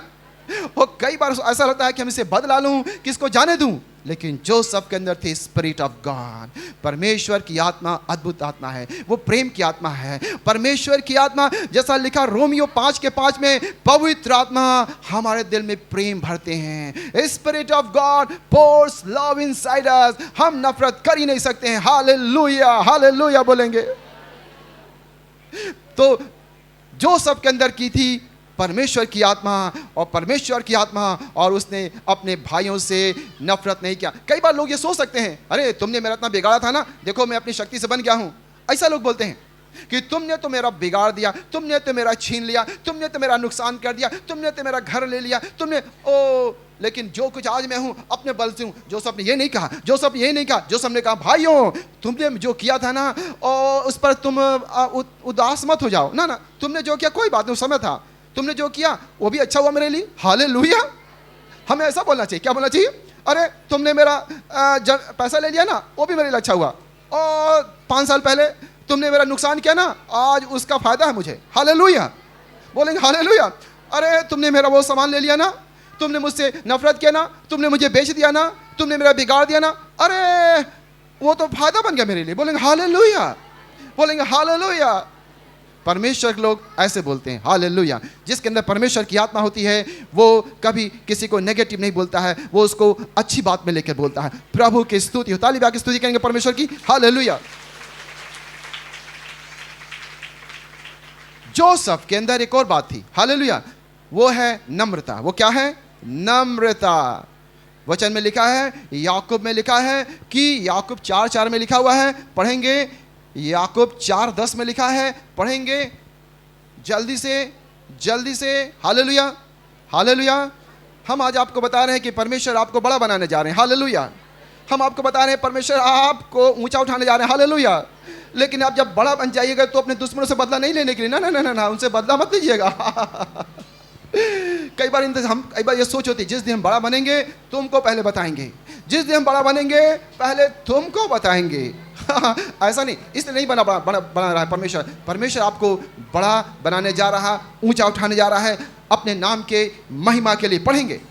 और कई बार ऐसा लगता है कि हम इसे बदला लूं कि इसको जाने दूं। लेकिन जोसेफ के अंदर थी स्पिरिट ऑफ गॉड। परमेश्वर की आत्मा अद्भुत आत्मा है, वो प्रेम की आत्मा है। परमेश्वर की आत्मा, जैसा लिखा रोमियो 5:5 में, पवित्र आत्मा हमारे दिल में प्रेम भरते हैं। Spirit of God pores love inside us. हम नफरत कर ही नहीं सकते हैं। हालेलुया, हालेलुया बोलेंगे। तो जोसेफ के अंदर की थी परमेश्वर की आत्मा, और परमेश्वर की आत्मा, और उसने अपने भाइयों से नफरत नहीं किया। कई बार लोग ये सोच सकते हैं, अरे तुमने मेरा इतना बिगाड़ा था ना, देखो मैं अपनी शक्ति से बन गया हूं। ऐसा लोग बोलते हैं कि तुमने तो मेरा बिगाड़ दिया, तुमने तो मेरा छीन लिया, तुमने तो मेरा नुकसान कर दिया, तुमने तो मेरा घर ले लिया, तुमने लेकिन जो कुछ आज मैं हूं अपने बल से हूं। जोसेफ ने ये नहीं कहा, जोसेफ ने ये नहीं कहा। जोसेफ ने कहा, भाइयों तुमने जो किया था ना, और उस पर तुम उदास मत हो जाओ ना। तुमने जो किया कोई बात नहीं, उस समय था, तुमने जो किया वो भी अच्छा हुआ मेरे लिए। हालेलुया। हमें ऐसा बोलना चाहिए। क्या बोलना चाहिए? अरे तुमने मेरा पैसा ले लिया ना, वो भी मेरे लिए अच्छा हुआ, और 5 साल पहले तुमने मेरा नुकसान किया ना, आज उसका फायदा है मुझे। हालेलुया, बोलेंगे हालेलुया। अरे तुमने मेरा वो सामान ले लिया ना, तुमने मुझसे नफरत किया ना, तुमने मुझे बेच दिया ना, तुमने मेरा बिगाड़ दिया ना, अरे वो तो फायदा बन गया मेरे लिए। बोलेंगे हालेलुया, बोलेंगे हालेलुया। परमेश्वर के लोग ऐसे बोलते हैं। हालेलुया। जिसके अंदर परमेश्वर की आत्मा होती है वो कभी किसी को नेगेटिव नहीं बोलता है, वो उसको अच्छी बात में लेकर बोलता है। प्रभु की स्तुति हो। ताली बजा के स्तुति करेंगे परमेश्वर की। हालेलुया। जोसेफ के अंदर एक और बात थी। हालेलुया। वो है नम्रता। वो क्या है? नम्रता। वचन में लिखा है, याकूब में लिखा है कि याकूब 4:4 में लिखा हुआ है, पढ़ेंगे। याकूब 4:10 में लिखा है, पढ़ेंगे जल्दी से। Hallelujah, hallelujah. हम आज आपको बता रहे हैं कि परमेश्वर आपको बड़ा बनाने जा रहे हैं। हालेलुया। हम आपको बता रहे हैं परमेश्वर आपको ऊंचा उठाने जा रहे हैं। हालेलुया। लेकिन आप जब बड़ा बन जाइएगा तो अपने दुश्मनों से बदला नहीं लेने के लिए, ना, उनसे बदला मत लीजिएगा। कई बार ये सोच होती है, जिस दिन हम बड़ा बनेंगे तुमको पहले बताएंगे, जिस दिन हम बड़ा बनेंगे पहले तुमको बताएंगे। ऐसा नहीं, इसलिए नहीं बना रहा है परमेश्वर। परमेश्वर आपको बड़ा बनाने जा रहा, ऊंचा उठाने जा रहा है अपने नाम के महिमा के लिए। पढ़ेंगे,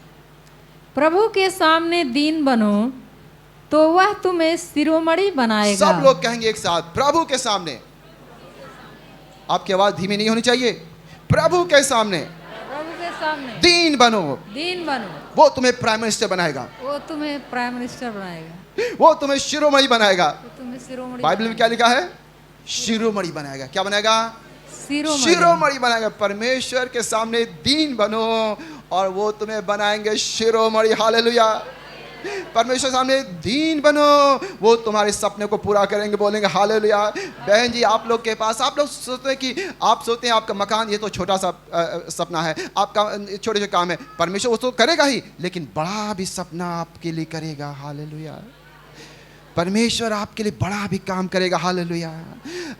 प्रभु के सामने दीन बनो तो वह तुम्हें शिरोमणि बनाएगा। सब लोग कहेंगे एक साथ, प्रभु के सामने। आपकी आवाज धीमी नहीं होनी चाहिए। प्रभु के सामने दीन बनो, वो तुम्हें प्राइम मिनिस्टर बनाएगा, वो तुम्हें प्राइम मिनिस्टर बनाएगा, वो तुम्हें शिरोमणि बनाएगा। शिरोमणि बाइबल में क्या लिखा है? शिरोमणि बनाएगा। क्या बनाएगा? शिरोमणि बनाएगा। परमेश्वर के सामने दीन बनो और वो तुम्हें बनाएंगे शिरोमणि। हालेलुया। परमेश्वर सामने दीन बनो, वो तुम्हारे सपने को पूरा करेंगे। बोलेंगे हालेलुया। बहन जी, आप लोग के पास, आप लोग सोचते हैं आपका मकान ये तो छोटा सा सपना है, आपका छोटे छोटे काम है। परमेश्वर वो तो करेगा ही, लेकिन बड़ा भी सपना आपके लिए करेगा। हालेलुया। परमेश्वर आपके लिए बड़ा भी काम करेगा। हालेलुया।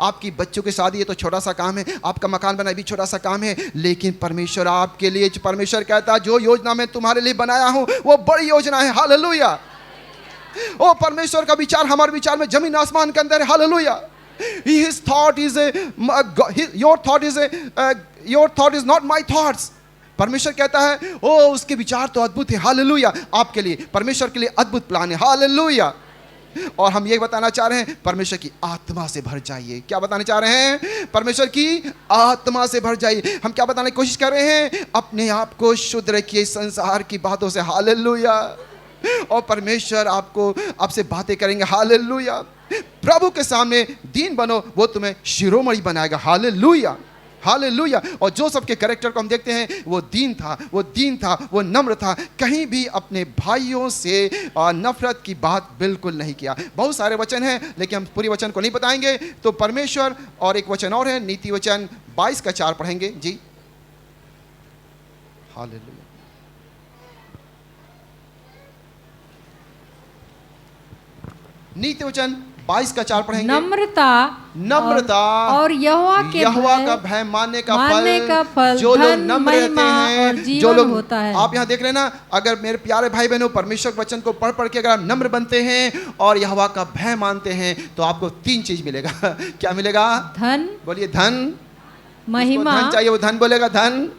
आपकी बच्चों की शादी ये तो छोटा सा काम है, आपका मकान बनाना भी छोटा सा काम है, लेकिन परमेश्वर आपके लिए, परमेश्वर कहता है जो योजना मैं तुम्हारे लिए बनाया हूं वो बड़ी योजना है। हालेलुया। ओ परमेश्वर का विचार हमारे विचार में जमीन आसमान के अंदर है। Hallelujah. your thought is not my thoughts। परमेश्वर कहता है ओ उसके विचार तो अद्भुत है, हालेलुया, आपके लिए, परमेश्वर के लिए अद्भुत प्लान है, हालेलुया। और हम ये बताना चाह रहे हैं, परमेश्वर की आत्मा से भर जाइए। क्या बताना चाह रहे हैं? परमेश्वर की आत्मा से भर जाइए। हम क्या बताने की कोशिश कर रहे हैं? अपने आप को शुद्ध रखिए संसार की बातों से, हालेलुया, और परमेश्वर आपसे बातें करेंगे, हालेलुया। प्रभु के सामने दीन बनो, वो तुम्हें शिरोमणि बनाएगा, हालेलुया, हालेलुया। और जो सबके कैरेक्टर को हम देखते हैं, वो दीन था, वो नम्र था, कहीं भी अपने भाइयों से नफरत की बात बिल्कुल नहीं किया। बहुत सारे वचन हैं, लेकिन हम पूरी वचन को नहीं बताएंगे। तो परमेश्वर, और एक वचन और है, नीति वचन 22:4 पढ़ेंगे जी, हालेलुया। नीति वचन 22:4 पढ़ेंगे। नम्रता और यहोवा का भय मानने का फल, जो लोग नम्र रहते हैं, जो लोग होता है। आप यहाँ देख रहे हैं ना, अगर मेरे प्यारे भाई बहनों, परमेश्वर के वचन को पढ़ पढ़ के अगर आप नम्र बनते हैं और यहोवा का भय मानते हैं, तो आपको 3 चीज मिलेगा। क्या मिलेगा? धन, बोलिए धन, महिमा, धन चाहिए, वो धन बोलेगा, धन,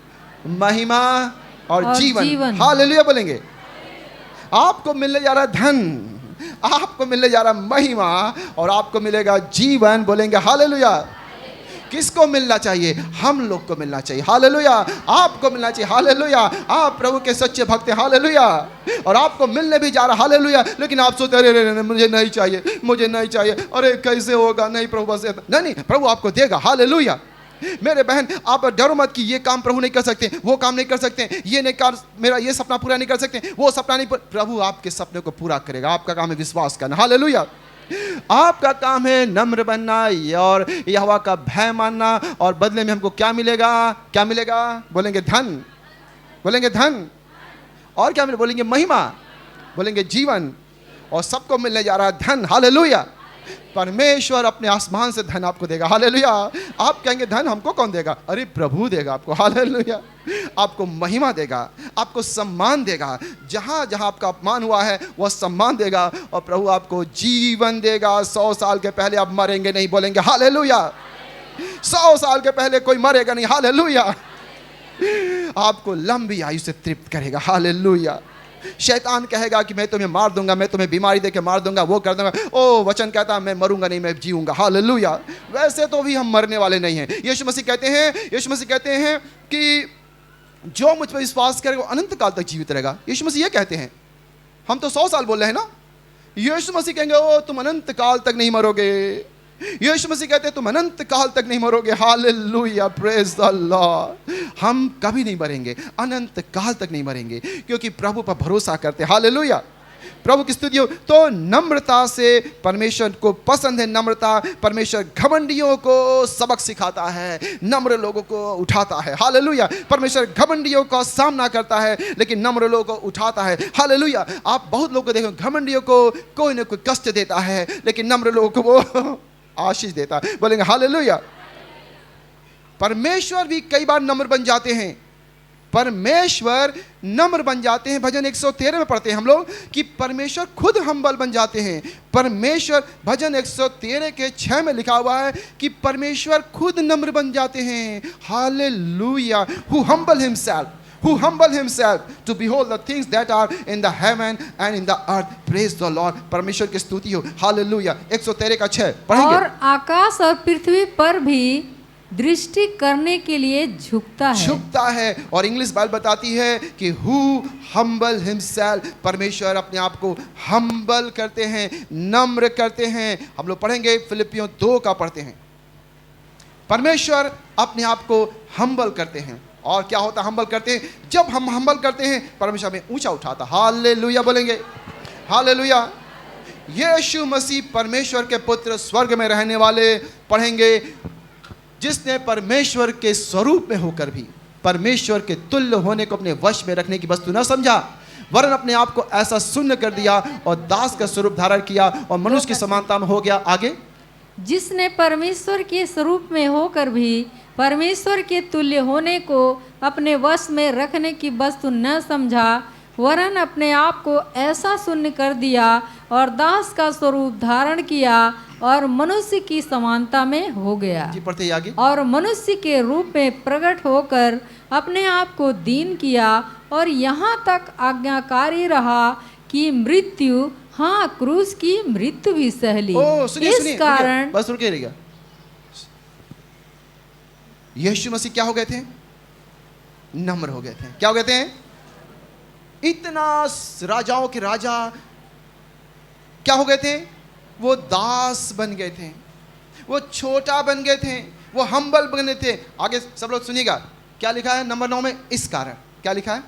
महिमा और जीवन, हालेलुया बोलेंगे। आपको मिलने जा रहा धन, आपको मिलने जा रहा महिमा, और आपको मिलेगा जीवन, बोलेंगे हालेलुया। किसको मिलना चाहिए? हम लोग को मिलना चाहिए, हालेलुया। आपको मिलना चाहिए, हालेलुया। आप प्रभु के सच्चे भक्त हैं, हालेलुया, और आपको मिलने भी जा रहा, हालेलुया। लेकिन आप सोचते अरे मुझे नहीं चाहिए, मुझे नहीं चाहिए, अरे कैसे होगा, नहीं प्रभु बस नहीं, प्रभु आपको देगा, हालेलुया। मेरे बहन, आप डरो मत कि ये काम प्रभु नहीं कर सकते, वो काम नहीं कर सकते, ये नहीं कर, मेरा ये सपना पूरा नहीं कर सकते, वो सपना नहीं, प्रभु आपके सपने को पूरा करेगा। आपका काम है विश्वास करना, हालेलुया। आपका काम है नम्र बनना और यहोवा का भय मानना, और बदले में हमको क्या मिलेगा? क्या मिलेगा? बोलेंगे धन, बोलेंगे धन, और क्या बोलेंगे? महिमा, बोलेंगे जीवन, और सबको मिलने जा रहा है धन, हालेलुया। परमेश्वर अपने आसमान से धन आपको देगा, हालेलुया। आप कहेंगे धन हमको कौन देगा? अरे प्रभु देगा आपको, हालेलुया। आपको महिमा देगा, आपको सम्मान देगा, जहां जहां आपका अपमान हुआ है वह सम्मान देगा, और प्रभु आपको जीवन देगा। 100 साल के पहले आप मरेंगे नहीं, बोलेंगे हालेलुया। 100 साल के पहले कोई मरेगा नहीं, हालेलुया। आपको लंबी आयु से तृप्त करेगा, हालेलुया। शैतान कहेगा कि मैं तुम्हें मार दूंगा, मैं तुम्हें बीमारी देके मार दूंगा, वो कर दूंगा, ओ वचन कहता है मैं मरूंगा नहीं, मैं जीऊंगा, हालेलुया। वैसे तो भी हम मरने वाले नहीं हैं। यीशु मसीह कहते हैं कि जो मुझ पर विश्वास करेगा वो अनंत काल तक जीवित रहेगा। यीशु मसीह ये कहते हैं। हम तो 100 साल बोल रहे हैं ना, यीशु मसीह कहेंगे ओ तुम अनंत काल तक नहीं मरोगे। यीशु मसीह कहते हैं तुम अनंत काल तक नहीं मरोगे, हालेलुया, प्रेज द लॉर्ड। हम कभी नहीं मरेंगे, अनंत काल तक नहीं मरेंगे, क्योंकि प्रभु पर भरोसा करते, हालेलुया। प्रभु की स्तुति हो। तो नम्रता से परमेश्वर को पसंद है, नम्रता। परमेश्वर घमंडियों को सबक सिखाता है, नम्र लोगों को उठाता है, हालेलुया। परमेश्वर घमंडियों का सामना करता है, लेकिन नम्र लोगों को उठाता है, हालेलुया। आप बहुत लोगों को देखो, घमंडियों को कोई ना कोई कष्ट देता है, लेकिन नम्र लोगों को वो आशीष देता है, बोलेंगे हालेलुया। परमेश्वर भी कई बार नम्र बन जाते हैं, परमेश्वर नम्र बन जाते हैं। भजन 113 में पढ़ते हैं हम लोग कि परमेश्वर खुद हम्बल बन जाते हैं। परमेश्वर, भजन 113 के 6 में लिखा हुआ है कि परमेश्वर खुद नम्र बन जाते हैं, hallelujah. Who humble himself to behold the things that are in the heaven and in the earth. Praise the Lord. परमेश्वर की स्तुति हो, हालेलुया। 113 का 6 पढ़ेंगे। और आकाश और पृथ्वी पर भी दृष्टि करने के लिए झुकता है। और इंग्लिश बाइबल बताती है कि who humble himself, परमेश्वर अपने आप को हम्बल करते हैं, नम्र करते हैं। हम लोग पढ़ेंगे फिलिपियों 2 का पढ़ते हैं। परमेश्वर अपने आप को हम्बल करते हैं, और क्या होता हम्बल करते हैं? जब हम हम्बल करते हैं परमेश्वर हमें ऊंचा उठाता, हालेलुया बोलेंगे, हालेलुया। यीशु मसीह परमेश्वर के पुत्र, स्वर्ग में रहने वाले, पढ़ेंगे, जिसने परमेश्वर के स्वरूप में होकर भी परमेश्वर के तुल्य होने को अपने वश में रखने की वस्तु न समझा, वरन अपने आप को ऐसा शून्य कर दिया और दास का स्वरूप धारण किया और मनुष्य की समानता में हो गया। आगे, जिसने परमेश्वर के स्वरूप में होकर भी परमेश्वर के तुल्य होने को अपने वश में रखने की वस्तु न समझा, वरन अपने आप को ऐसा शून्य कर दिया और दास का स्वरूप धारण किया और मनुष्य की समानता में हो गया। जी पढ़ते ही आगे। और मनुष्य के रूप में प्रकट होकर अपने आप को दीन किया और यहाँ तक आज्ञाकारी रहा कि मृत्यु, हाँ क्रूस की मृत्यु भी सह ली। ओ सुनिए इस सुनिए, कारण बस रुके रहिएगा। यीशु मसीह क्या हो गए थे? नम्र हो गए थे। क्या हो गए थे? इतना राजाओं के राजा क्या हो गए थे? वो दास बन गए थे, वो छोटा बन गए थे, वो हम्बल बने थे। आगे सब लोग सुनिएगा क्या लिखा है नंबर 9 में। इस कारण, क्या लिखा है?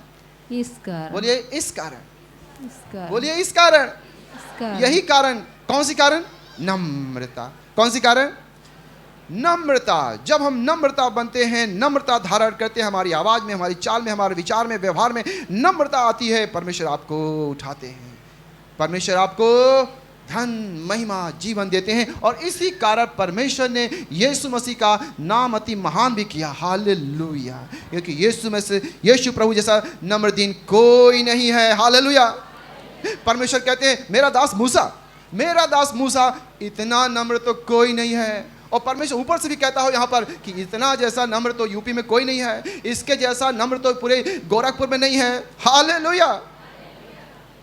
इस कारण, बोलिए इस कारण, इस कारण, बोलिए इस कारण, इस कारण। यही कारण। कौन सी कारण? नम्रता। कौन सी कारण? नम्रता। जब हम नम्रता बनते हैं, नम्रता धारण करते हैं, हमारी आवाज में, हमारी चाल में, हमारे विचार में, व्यवहार में नम्रता आती है, परमेश्वर आपको उठाते हैं, परमेश्वर आपको धन, महिमा, जीवन देते हैं। और इसी कारण परमेश्वर ने यीशु मसीह का नाम अति महान भी किया। हालेलुया। क्योंकि यीशु में से, यीशु प्रभु जैसा नम्र दीन कोई नहीं है। हालेलुया। परमेश्वर कहते हैं मेरा दास मूसा, मेरा दास मूसा, इतना नम्र तो कोई नहीं है। और परमेश्वर ऊपर से भी कहता हो यहाँ पर कि इतना जैसा नम्र तो यूपी में कोई नहीं है, इसके जैसा नम्र तो पूरे गोरखपुर में नहीं है। हालेलुया।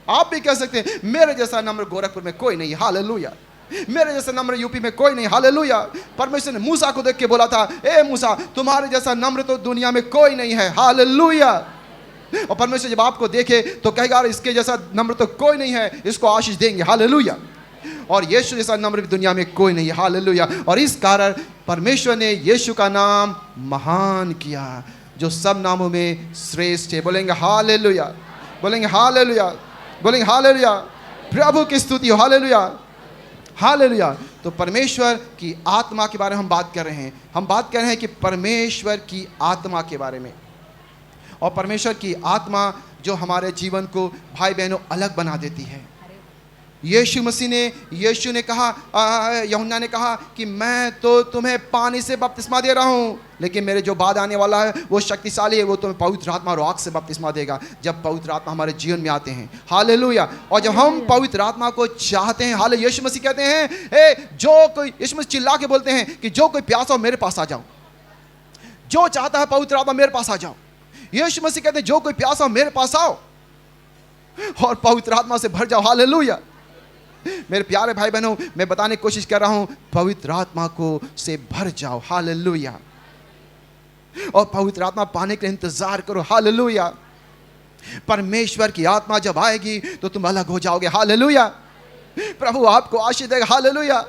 आप भी कह सकते हैं मेरे जैसा नम्र गोरखपुर में कोई नहीं। हालेलुया। मेरे जैसा नम्र यूपी में कोई नहीं। हालेलुया। परमेश्वर ने मूसा को देख के बोला था, ए मूसा, तुम्हारे जैसा नम्र तो दुनिया में कोई नहीं है। हालेलुया। और परमेश्वर जब आपको देखे तो कहेगा इसके जैसा नम्र तो कोई नहीं है, इसको आशीष देंगे। हालेलुया। और यीशु जैसा नम्र भी दुनिया में कोई नहीं है। हालेलुया। और इस कारण परमेश्वर ने यीशु का नाम महान किया, जो सब नामों में श्रेष्ठ है। बोलेंगे हालेलुया, बोलेंगे हालेलुया, बोलेंगे हालेलुया। प्रभु की स्तुति हो। Hallelujah, hallelujah. तो परमेश्वर की आत्मा के बारे में हम बात कर रहे हैं। हम बात कर रहे हैं कि परमेश्वर की आत्मा के बारे में। और परमेश्वर की आत्मा जो हमारे जीवन को भाई बहनों अलग बना देती है। यीशु मसीह ने, यीशु ने कहा, यूहन्ना ने कहा कि मैं तो तुम्हें पानी से बपतिस्मा दे रहा हूँ, लेकिन मेरे जो बाद आने वाला है वो शक्तिशाली है, वो तुम्हें पवित्र आत्मा और आग से बपतिस्मा देगा। जब पवित्र आत्मा हमारे जीवन में आते हैं। हालेलुया। और जब हम पवित्र आत्मा को चाहते हैं, हाले यीशु मसीह कहते हैं जो कोई, यीशु मसीह चिल्ला के बोलते हैं कि जो कोई प्यासा हो मेरे पास आ जाओ, जो चाहता है पवित्र आत्मा मेरे पास आ जाओ। यीशु मसीह कहते हैं जो कोई प्यासा हो मेरे पास आओ और पवित्र आत्मा से भर जाओ। हालेलुया। मेरे प्यारे भाई बहनों, मैं बताने की कोशिश कर रहा हूं, पवित्र आत्मा को से भर जाओ। हालेलुया। और पवित्र आत्मा पाने के इंतजार करो। हालेलुया। परमेश्वर की आत्मा जब आएगी तो तुम अलग हो जाओगे। हालेलुया। प्रभु आपको आशीष देगा। हालेलुया।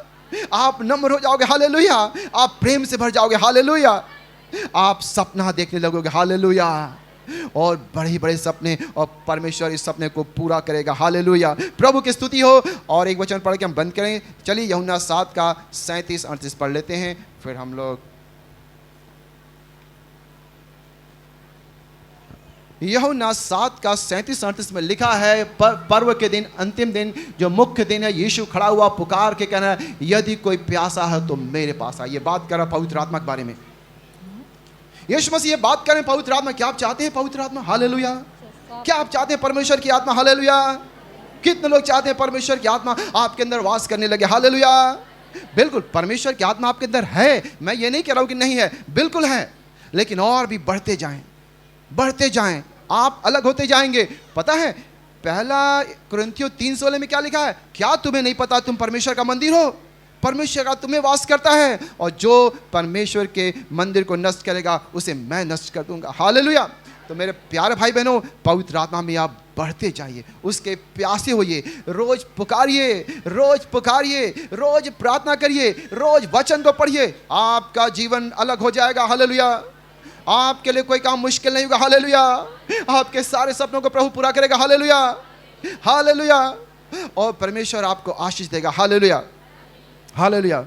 आप नम्र हो जाओगे। हालेलुया। आप प्रेम से भर जाओगे। हालेलुया। आप सपना देखने लगोगे। हालेलुया। और बड़े बड़े सपने, और परमेश्वर इस सपने को पूरा करेगा। हालेलुया। प्रभु की स्तुति हो। और एक वचन पढ़ के हम बंद करें। चलिए यूहन्ना 7 का 37-38 पढ़ लेते हैं, फिर हम लोग। यूहन्ना 7 का 37-38 में लिखा है, पर्व के दिन, अंतिम दिन, जो मुख्य दिन है, यीशु खड़ा हुआ पुकार के कहना, यदि कोई प्यासा है तो मेरे पास आए। ये बात कर रहा पवित्र आत्मा के बारे में। यीशु मसीह ये बात करें पवित्र आत्मा। क्या आप चाहते हैं पवित्र आत्मा? हालेलुया। क्या आप चाहते हैं परमेश्वर की आत्मा? हालेलुया। कितने लोग चाहते हैं परमेश्वर की आत्मा आपके अंदर वास करने लगे? हालेलुया। बिल्कुल, परमेश्वर की आत्मा आपके अंदर है, मैं ये नहीं कह रहा हूं कि नहीं है, बिल्कुल है, लेकिन और भी बढ़ते जाएं, बढ़ते जाएं, आप अलग होते जाएंगे। पता है पहला कुरिन्थियों 3:16 में क्या लिखा है? क्या तुम्हें नहीं पता तुम परमेश्वर का मंदिर हो? परमेश्वर का तुम्हें वास करता है, और जो परमेश्वर के मंदिर को नष्ट करेगा उसे मैं नष्ट कर दूंगा। हालेलुया। तो मेरे प्यारे भाई बहनों, पवित्र आत्मा में आप बढ़ते जाइए, उसके प्यासे होइए, रोज पुकारिए, रोज पुकारिए, रोज प्रार्थना करिए, रोज वचन को पढ़िए। आपका जीवन अलग हो जाएगा। हालेलुया। आपके लिए कोई काम मुश्किल नहीं होगा। हालेलुया। आपके सारे सपनों को प्रभु पूरा करेगा। Hallelujah, hallelujah. और परमेश्वर आपको आशीष देगा। Hallelujah, hallelujah.